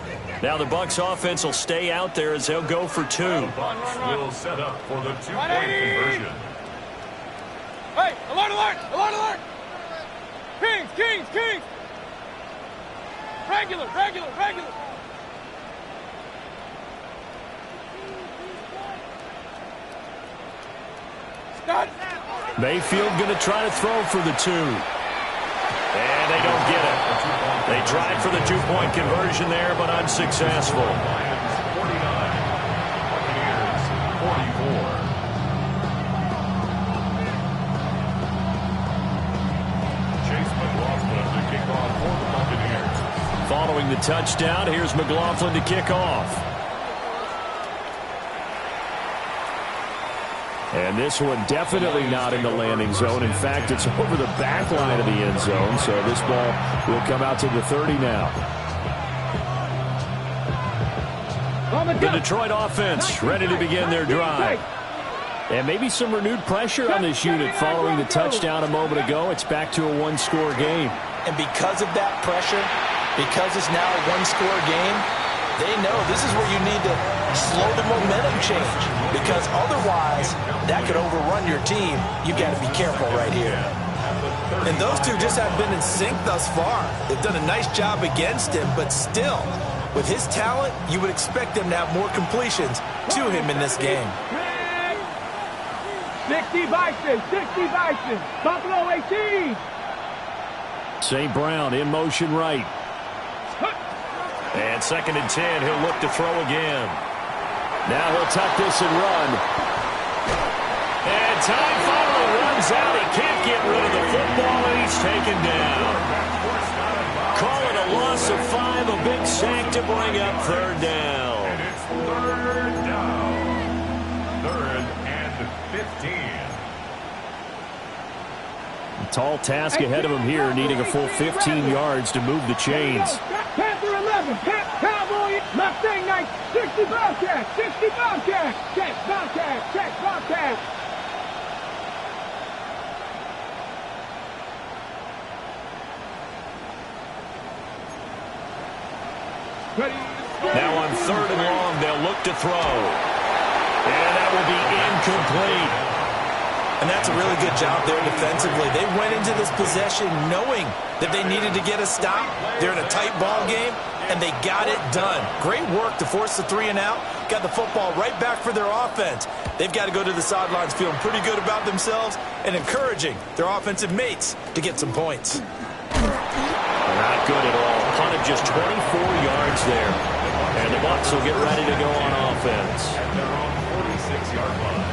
C: Now the Bucs offense will stay out there as they'll go for 2.
F: The Bucs will set up for the 2-point conversion.
D: Hey, alert, alert, alert, alert. Kings, Kings, Kings. Regular, regular, regular. Stop.
C: Mayfield going to try to throw for the 2. And they don't get it. They tried for the 2-point conversion there, but unsuccessful.
F: Lions 49, Buccaneers 44. Chase McLaughlin to kick off for the Buccaneers.
C: Following the touchdown, here's McLaughlin to kick off. And this one definitely not in the landing zone. In fact, it's over the back line of the end zone. So this ball will come out to the 30 now. The Detroit offense ready to begin their drive. And maybe some renewed pressure on this unit following the touchdown a moment ago. It's back to a 1-score game.
E: And because of that pressure, because it's now a 1-score game, they know this is where you need to slow the momentum change, because otherwise that could overrun your team. You've got to be careful right here. And those two just have been in sync thus far. They've done a nice job against him, but still, with his talent, you would expect them to have more completions to him in this game.
D: 60 Bison, 60 Bison, Buffalo 18.
C: St. Brown in motion right. And 2nd and 10, he'll look to throw again. Now he'll tuck this and run. And time finally runs out. He can't get rid of the football, and he's taken down. Call it a loss of 5, a big sack to bring up 3rd down.
F: And it's 3rd down. 3rd and 15.
C: A tall task ahead of him here, needing a full 15 yards to move the chains.
D: Panther 11, Cowboy, Mustang 9, 60 Bobcat, 60 Bobcat, check Bobcat, check Bobcat.
C: Now on 3rd and long, they'll look to throw. And that will be incomplete.
E: And that's a really good job there defensively. They went into this possession knowing that they needed to get a stop. They're in a tight ball game, and they got it done. Great work to force the 3 and out. Got the football right back for their offense. They've got to go to the sidelines feeling pretty good about themselves and encouraging their offensive mates to get some points.
C: Not good at all. Punted just 24 yards there. And the Bucs will get ready to go on offense.
F: At their own 46-yard line.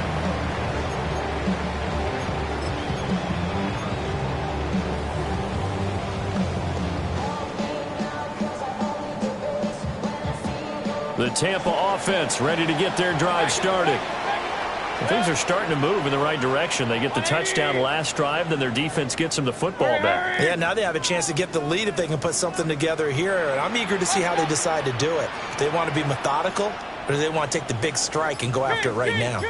C: The Tampa offense ready to get their drive started. And things are starting to move in the right direction. They get the touchdown last drive, then their defense gets them the football back.
E: Yeah, now they have a chance to get the lead if they can put something together here. And I'm eager to see how they decide to do it. Do they want to be methodical, or do they want to take the big strike and go after it right now?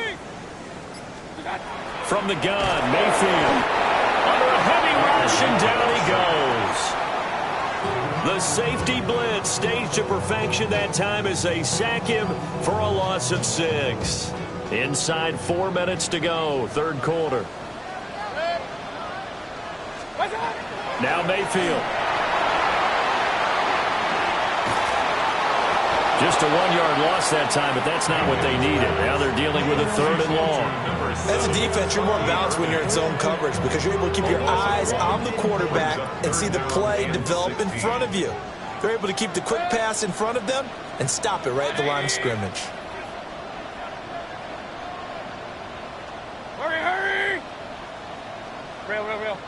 C: From the gun, Mayfield. Under a heavy rush, and down he goes. The safety blitz staged to perfection that time as they sack him for a loss of 6. Inside 4 minutes to go, 3rd quarter. Now Mayfield. Just a 1-yard loss that time, but that's not what they needed. Now they're dealing with a 3rd and long.
E: As a defense, you're more balanced when you're in zone coverage because you're able to keep your eyes on the quarterback and see the play develop in front of you. They're able to keep the quick pass in front of them and stop it right at the line of scrimmage.
D: Hurry, hurry! Real.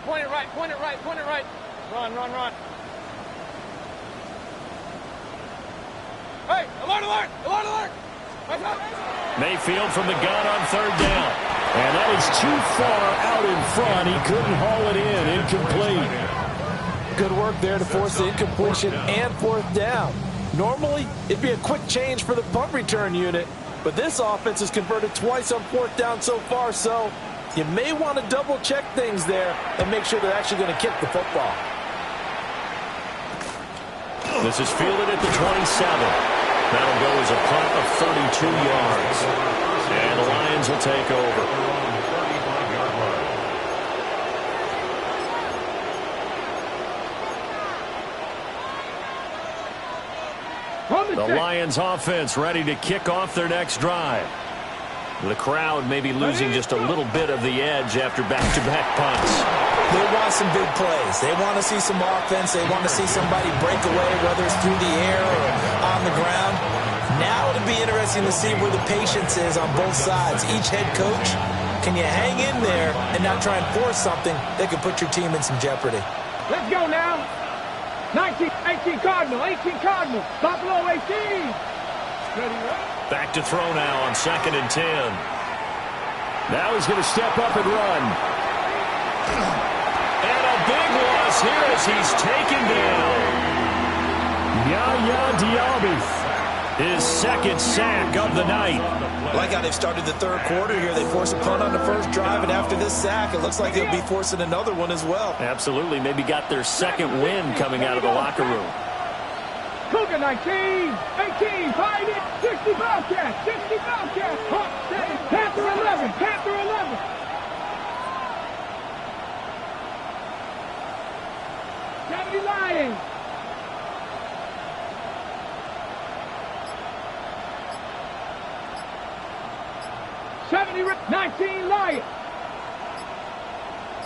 D: point it right, point it right, point it right. Run, run, run. Hey, alert, alert, alert, alert.
C: Mayfield from the gun on third down. And that is too far out in front. He couldn't haul it in. Incomplete.
G: Good work there to force the incompletion and fourth down. Normally, it'd be a quick change for the punt return unit, but this offense has converted twice on fourth down so far, so you may want to double-check things there and make sure they're actually going to kick the football.
C: This is fielded at the 27. That'll go as a punt of 32 yards. And the Lions will take over. The Lions offense ready to kick off their next drive. The crowd may be losing just a little bit of the edge after back-to-back punts.
E: They want some big plays. They want to see some offense. They want to see somebody break away, whether it's through the air or on the ground. Now it'll be interesting to see where the patience is on both sides. Each head coach, can you hang in there and not try and force something that could put your team in some jeopardy?
D: Let's go now. 19, 18 Cardinal, 18 Cardinal. Buffalo 18. Ready, right?
C: Back to throw now on 2nd and 10. Now he's going to step up and run. And a big loss here as he's taken down. Yaya Diaby. His second sack of the night.
E: Like how they've started the third quarter here. They force a punt on the first drive, and after this sack, it looks like they'll be forcing another one as well.
C: Absolutely. Maybe got their second win coming out of the locker room.
D: Cougar 19, 18, fight it, 60 Bobcats, 60 Bobcats, Panther 11, Panther 11. Deputy Lions. '70, 19 Lions.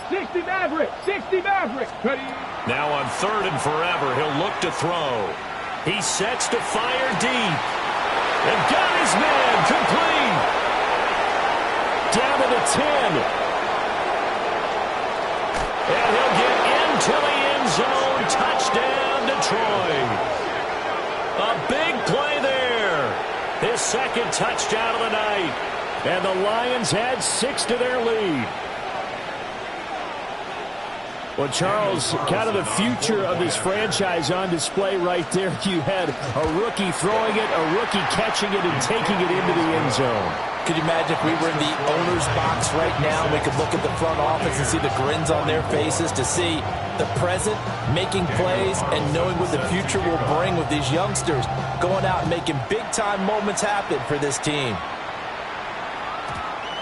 D: 60 Maverick, 60 Maverick. Ready?
C: Now on 3rd and forever, he'll look to throw. He sets to fire deep. And got his man complete. Down to the 10. And he'll get into the end zone. Touchdown, Detroit. A big play there. His second touchdown of the night. And the Lions had 6 to their lead. Well, Charles, kind of the future of this franchise on display right there. You had a rookie throwing it, a rookie catching it, and taking it into the end zone.
G: Could you imagine if we were in the owner's box right now and we could look at the front office and see the grins on their faces, to see the present making plays and knowing what the future will bring with these youngsters going out and making big-time moments happen for this team.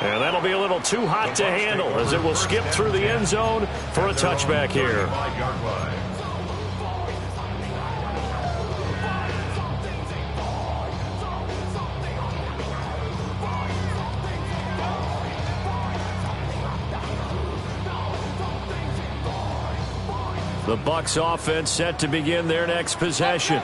C: And that'll be a little too hot to handle as it will skip through the end zone for a touchback here. The Bucs offense set to begin their next possession.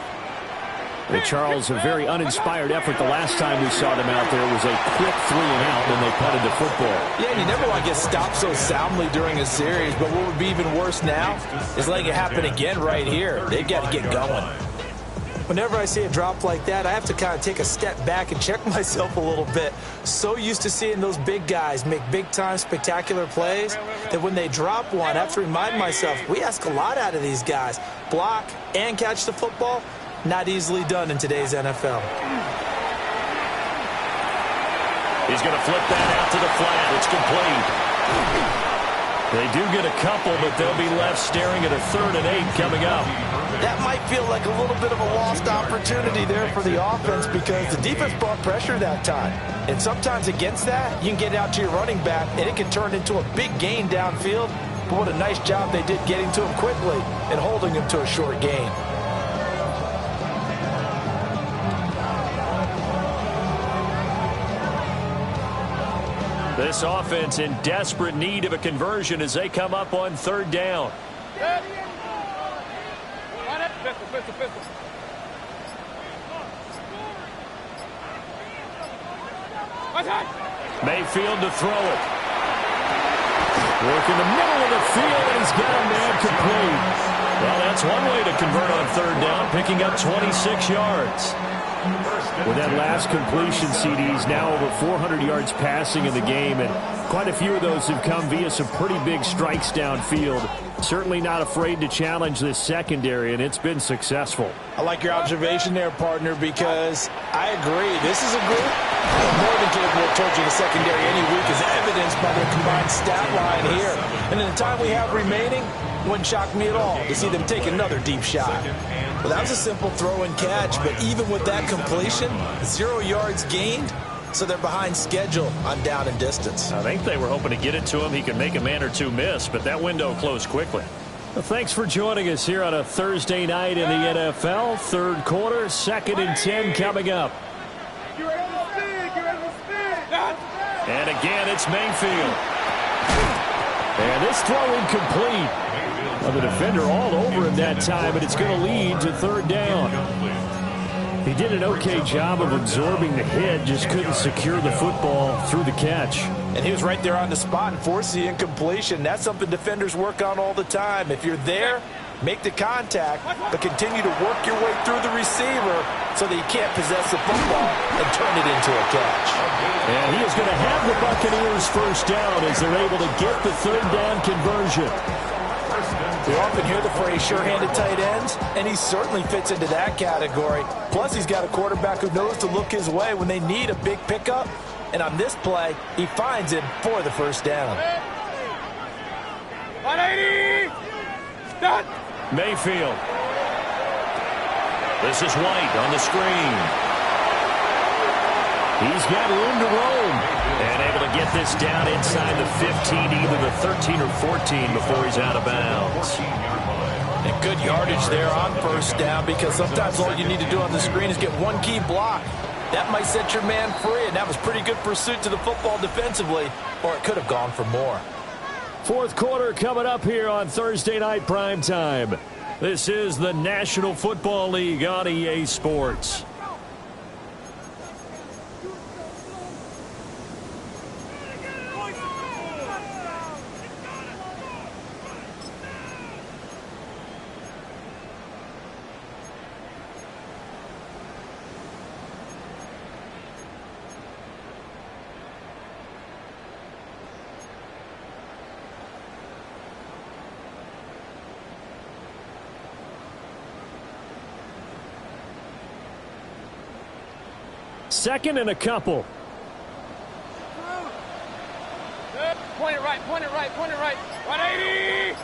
C: Well, Charles, a very uninspired effort the last time we saw them out there. Was a quick 3 and out when they punted the football.
G: Yeah, you never want to get stopped so soundly during a series, but what would be even worse now is letting it happen again right here. They've got to get going.
E: Whenever I see a drop like that, I have to kind of take a step back and check myself a little bit. So used to seeing those big guys make big-time spectacular plays that when they drop one, I have to remind myself, we ask a lot out of these guys. Block and catch the football. Not easily done in today's NFL.
C: He's going to flip that out to the flat. It's complete. They do get a couple, but they'll be left staring at a 3rd and 8 coming up.
G: That might feel like a little bit of a lost opportunity there for the offense because the defense brought pressure that time. And sometimes against that, you can get out to your running back, and it can turn into a big gain downfield. But what a nice job they did getting to him quickly and holding him to a short gain.
C: This offense in desperate need of a conversion as they come up on 3rd down. Mayfield to throw it. Work in the middle of the field, and he's got a man complete. Well, that's one way to convert on third down, picking up 26 yards. With that last completion, CD's now over 400 yards passing in the game, and quite a few of those have come via some pretty big strikes downfield. Certainly not afraid to challenge this secondary, and it's been successful.
G: I like your observation there, partner, because I agree. This is a group more than capable of torching the secondary any week, as evidenced by their combined stat line here. And in the time we have remaining, wouldn't shock me at all to see them take another deep shot. Well, that was a simple throw and catch, but even with that completion, 0 yards gained, so they're behind schedule on down and distance.
C: I think they were hoping to get it to him. He could make a man or two miss, but that window closed quickly. Well, thanks for joining us here on a Thursday night in the NFL. Third quarter, 2nd and 10 coming up. And again, it's Mayfield. And this throw incomplete. Well, the defender all over him that time, but it's going to lead to third down. He did an okay job of absorbing the hit, just couldn't secure the football through the catch.
G: And he was right there on the spot and forced the incompletion. That's something defenders work on all the time. If you're there, make the contact, but continue to work your way through the receiver so that you can't possess the football and turn it into a catch.
C: And he is going to have the Buccaneers first down as they're able to get the third down conversion.
G: We often hear the phrase sure-handed tight ends, and he certainly fits into that category. Plus, he's got a quarterback who knows to look his way when they need a big pickup. And on this play, he finds him for the first down.
D: 180! Done!
C: Mayfield. This is White on the screen. He's got room to roam. And able to get this down inside the 15, either the 13 or 14 before he's out of bounds.
G: And good yardage there on first down, because sometimes all you need to do on the screen is get one key block. That might set your man free, and that was pretty good pursuit to the football defensively, or it could have gone for more.
C: Fourth quarter coming up here on Thursday Night Primetime. This is the National Football League on EA Sports. Second and a couple.
D: Point it right, point it right, point it right. 180! Here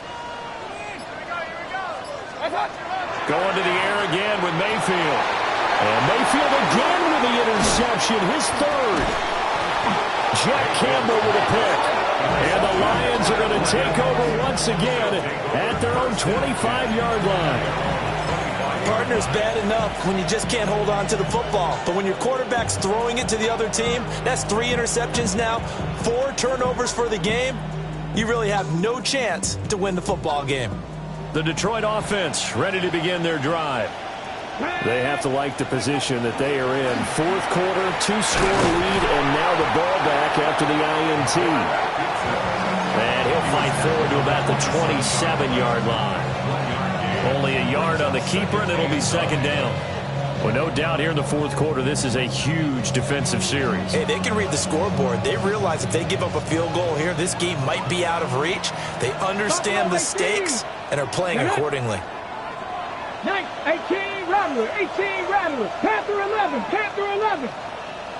D: we go.
C: Going to the air again with Mayfield. And Mayfield again with the interception, his third. Jack Campbell with a pick. And the Lions are going to take over once again at their own 25-yard line.
G: Partner's bad enough when you just can't hold on to the football. But when your quarterback's throwing it to the other team, that's 3 interceptions now, 4 turnovers for the game. You really have no chance to win the football game.
C: The Detroit offense ready to begin their drive. They have to like the position that they are in. Fourth quarter, 2-score lead, and now the ball back after the INT. And he'll fight forward to about the 27-yard line. Only a yard on the keeper, and it'll be second down. Well, no doubt here in the fourth quarter, this is a huge defensive series.
G: Hey, they can read the scoreboard. They realize if they give up a field goal here, this game might be out of reach. They understand the stakes and are playing accordingly.
D: 18 Rattler, 18 Rattler, Panther 11, Panther 11,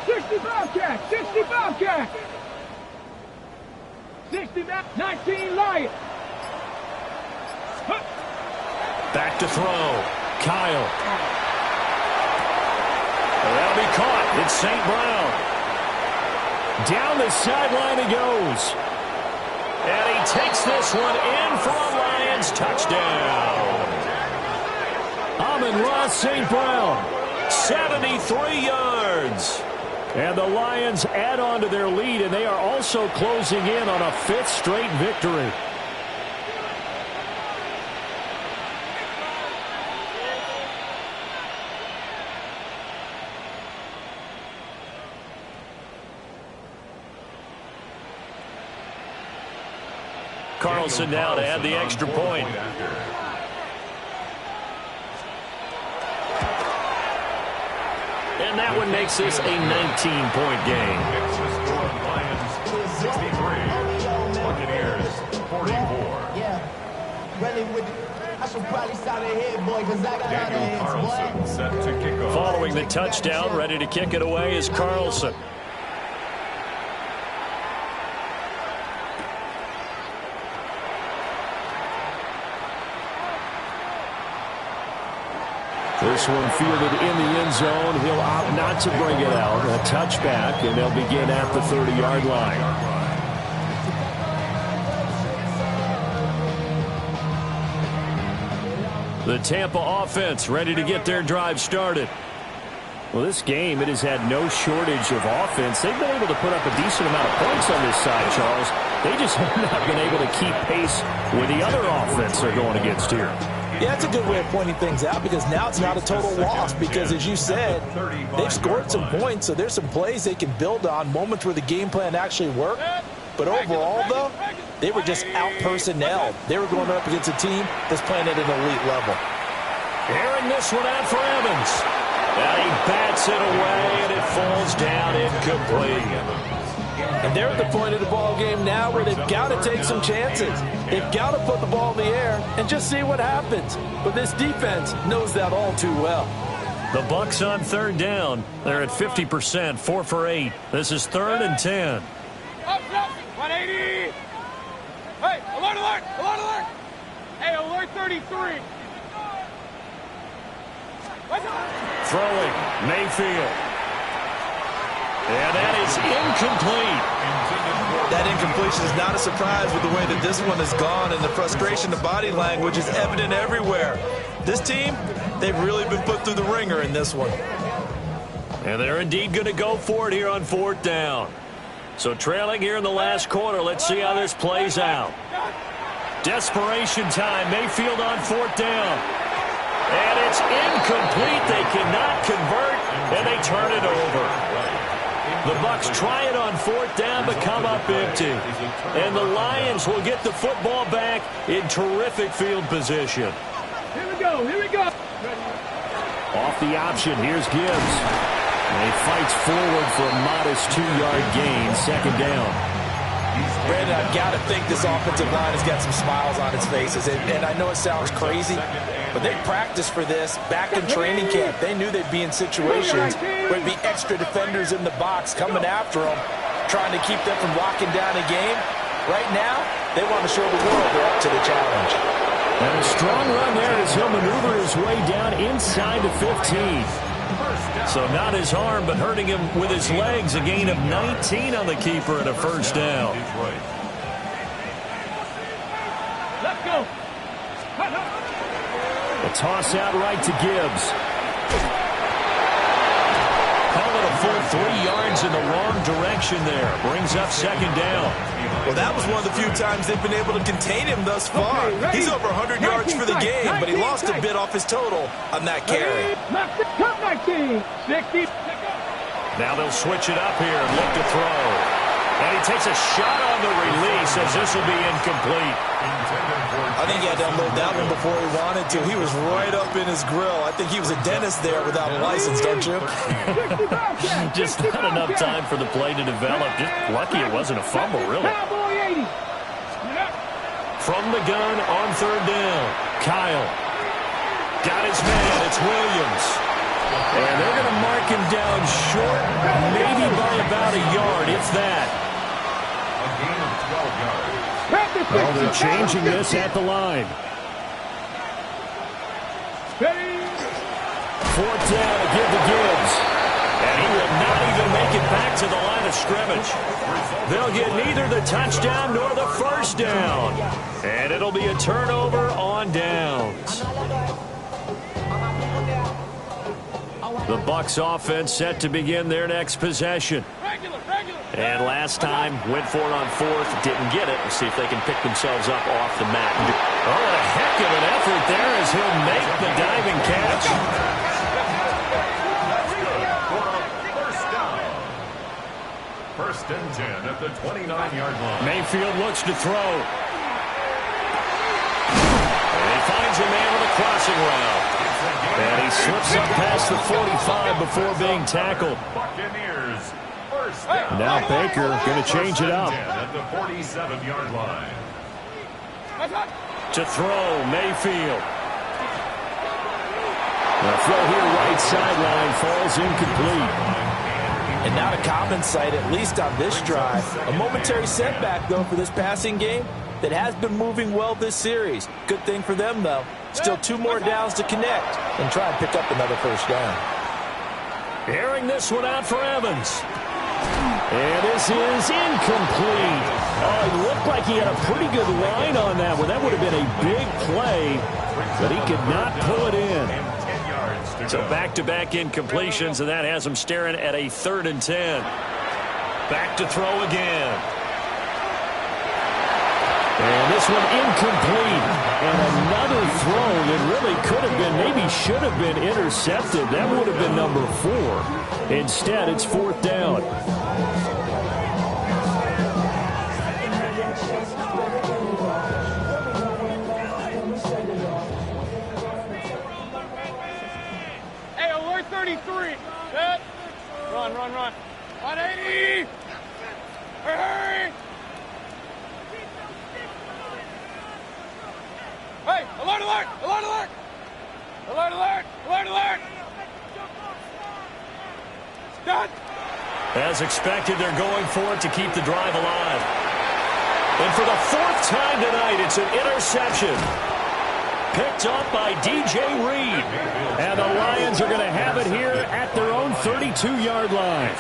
D: 65 catch, 65 catch, 19 Lions.
C: Back to throw. Kyle. That'll be caught. It's St. Brown. Down the sideline he goes. And he takes this one in for a Lions touchdown. Amon-Ra St. Brown, 73 yards. And the Lions add on to their lead, and they are also closing in on a 5th straight victory. Carlson now to add the extra point. And that one makes this a 19-point game.
F: Lions 63, Buccaneers 44.
I: Yeah, really with I should probably start ahead, boy, because I got
F: Daniel Carlson set to kick off.
C: Following the touchdown, ready to kick it away is Carlson. This one fielded in the end zone. He'll opt not to bring it out. A touchback, and they'll begin at the 30-yard line. The Tampa offense ready to get their drive started. Well, this game, it has had no shortage of offense. They've been able to put up a decent amount of points on this side, Charles. They just have not been able to keep pace with the other offense they're going against here.
G: Yeah, that's a good way of pointing things out because now it's not a total loss because, as you said, they've scored some points, so there's some plays they can build on, moments where the game plan actually worked. But overall, though, they were just out-personnelled. They were going up against a team that's playing at an elite level.
C: Airing this one out for Evans. And he bats it away, and it falls down incomplete.
G: And they're at the point of the ball game now where they've got to take some chances. They've got to put the ball in the air and just see what happens. But this defense knows that all too well.
C: The Bucs on third down. They're at 50%, 4 for 8. This is 3rd and 10.
D: Up, 180. Hey, alert, alert, alert, alert. Hey, alert 33.
C: Throwing, Mayfield. And that is incomplete.
E: That incompletion is not a surprise with the way that this one has gone, and the frustration, the body language is evident everywhere. This team, they've really been put through the ringer in this one.
C: And they're indeed going to go for it here on 4th down. So trailing here in the last quarter, let's see how this plays out. Desperation time, Mayfield on 4th down. And it's incomplete. They cannot convert, and they turn it over. The Bucs try it on 4th down, but come up empty. And the Lions will get the football back in terrific field position.
D: Here we go, here we go.
C: Off the option, here's Gibbs. And he fights forward for a modest 2-yard gain, 2nd down.
G: Brandon, I've got to think this offensive line has got some smiles on its faces. And I know it sounds crazy, but they practiced for this back in training camp. They knew they'd be in situations where there'd be extra defenders in the box coming after them, trying to keep them from locking down a game. Right now, they want to show the world they're up to the challenge.
C: And a strong run there as he'll maneuver his way down inside the 15. So not his arm, but hurting him with his legs. A gain of 19 on the keeper and a 1st down.
D: Let's go.
C: A toss out right to Gibbs. Call it a full 3 yards in the wrong direction there. Brings up 2nd down.
E: Well, that was one of the few times they've been able to contain him thus far. He's over 100 yards for the game, but he lost a bit off his total on that carry.
D: Top 19, 60.
C: Now they'll switch it up here and look to throw. And he takes a shot on the release as this will be incomplete.
E: I think he had to unload that one before he wanted to. He was right up in his grill. I think he was a dentist there without a license, don't you?
C: Just not enough time for the play to develop. Just lucky it wasn't a fumble, really. From the gun on 3rd down. Kyle. Got his man. It's Williams. And they're going to mark him down short, maybe by about a yard, if that.
F: A gain of 12 yards.
C: Oh, they're changing this at the line. 4th down to give to Gibbs. And he will not even make it back to the line of scrimmage. They'll get neither the touchdown nor the 1st down. And it'll be a turnover on downs. The Bucs offense set to begin their next possession. And last time, went for it on 4th, didn't get it. We'll see if they can pick themselves up off the mat. Oh, a heck of an effort there as he'll make the diving catch.
F: First and 10 at the 29-yard line.
C: Mayfield looks to throw. finds a man with a crossing route. And he slips up past the 45 before being tackled.
F: Buccaneers. First down.
C: Now Baker going to change it up.
F: At the 47-yard line.
C: To throw, Mayfield. The throw here right sideline falls incomplete.
G: And not a common sight, at least on this drive. A momentary setback, though, for this passing game that has been moving well this series. Good thing for them, though. Still 2 more downs to connect and try and pick up another first down.
C: Airing this one out for Evans. And this is incomplete. Oh, it looked like he had a pretty good line on that one. That would have been a big play, but he could not pull it in. So back-to-back incompletions, and that has him staring at a 3rd and 10. Back to throw again. And this one incomplete. And another throw that really could have been, maybe should have been intercepted. That would have been number 4. Instead, it's 4th down.
D: Hey, alert 33. Set. Run. 180. Hurry. Hey, alert. Done.
C: As expected, they're going for it to keep the drive alive. And for the 4th time tonight, it's an interception. Picked up by DJ Reed. And the Lions are going to have it here at their own 32-yard line.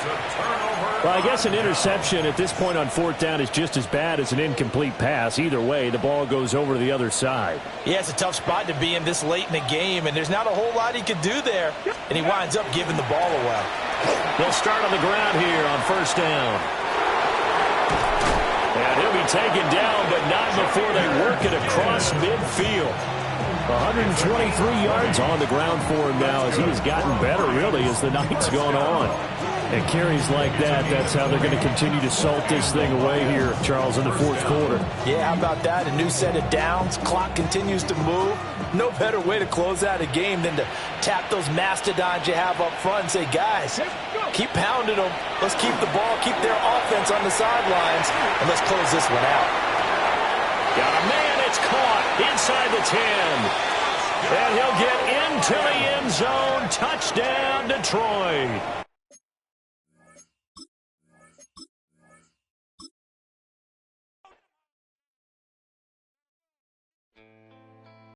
C: Well, I guess an interception at this point on 4th down is just as bad as an incomplete pass. Either way, the ball goes over to the other side.
G: Yeah, it's a tough spot to be in this late in the game, and there's not a whole lot he could do there. And he winds up giving the ball away.
C: They'll start on the ground here on 1st down. And he'll be taken down, but not before they work it across midfield. 123 yards on the ground for him now as he has gotten better, really, as the night's gone on. And carries like that, that's how they're going to continue to salt this thing away here, Charles, in the 4th quarter.
G: Yeah, how about that? A new set of downs. Clock continues to move. No better way to close out a game than to tap those mastodons you have up front and say, guys, keep pounding them. Let's keep the ball, keep their offense on the sidelines, and let's close this one out.
C: Got a man, it's caught inside the 10. And he'll get into the end zone. Touchdown, Detroit.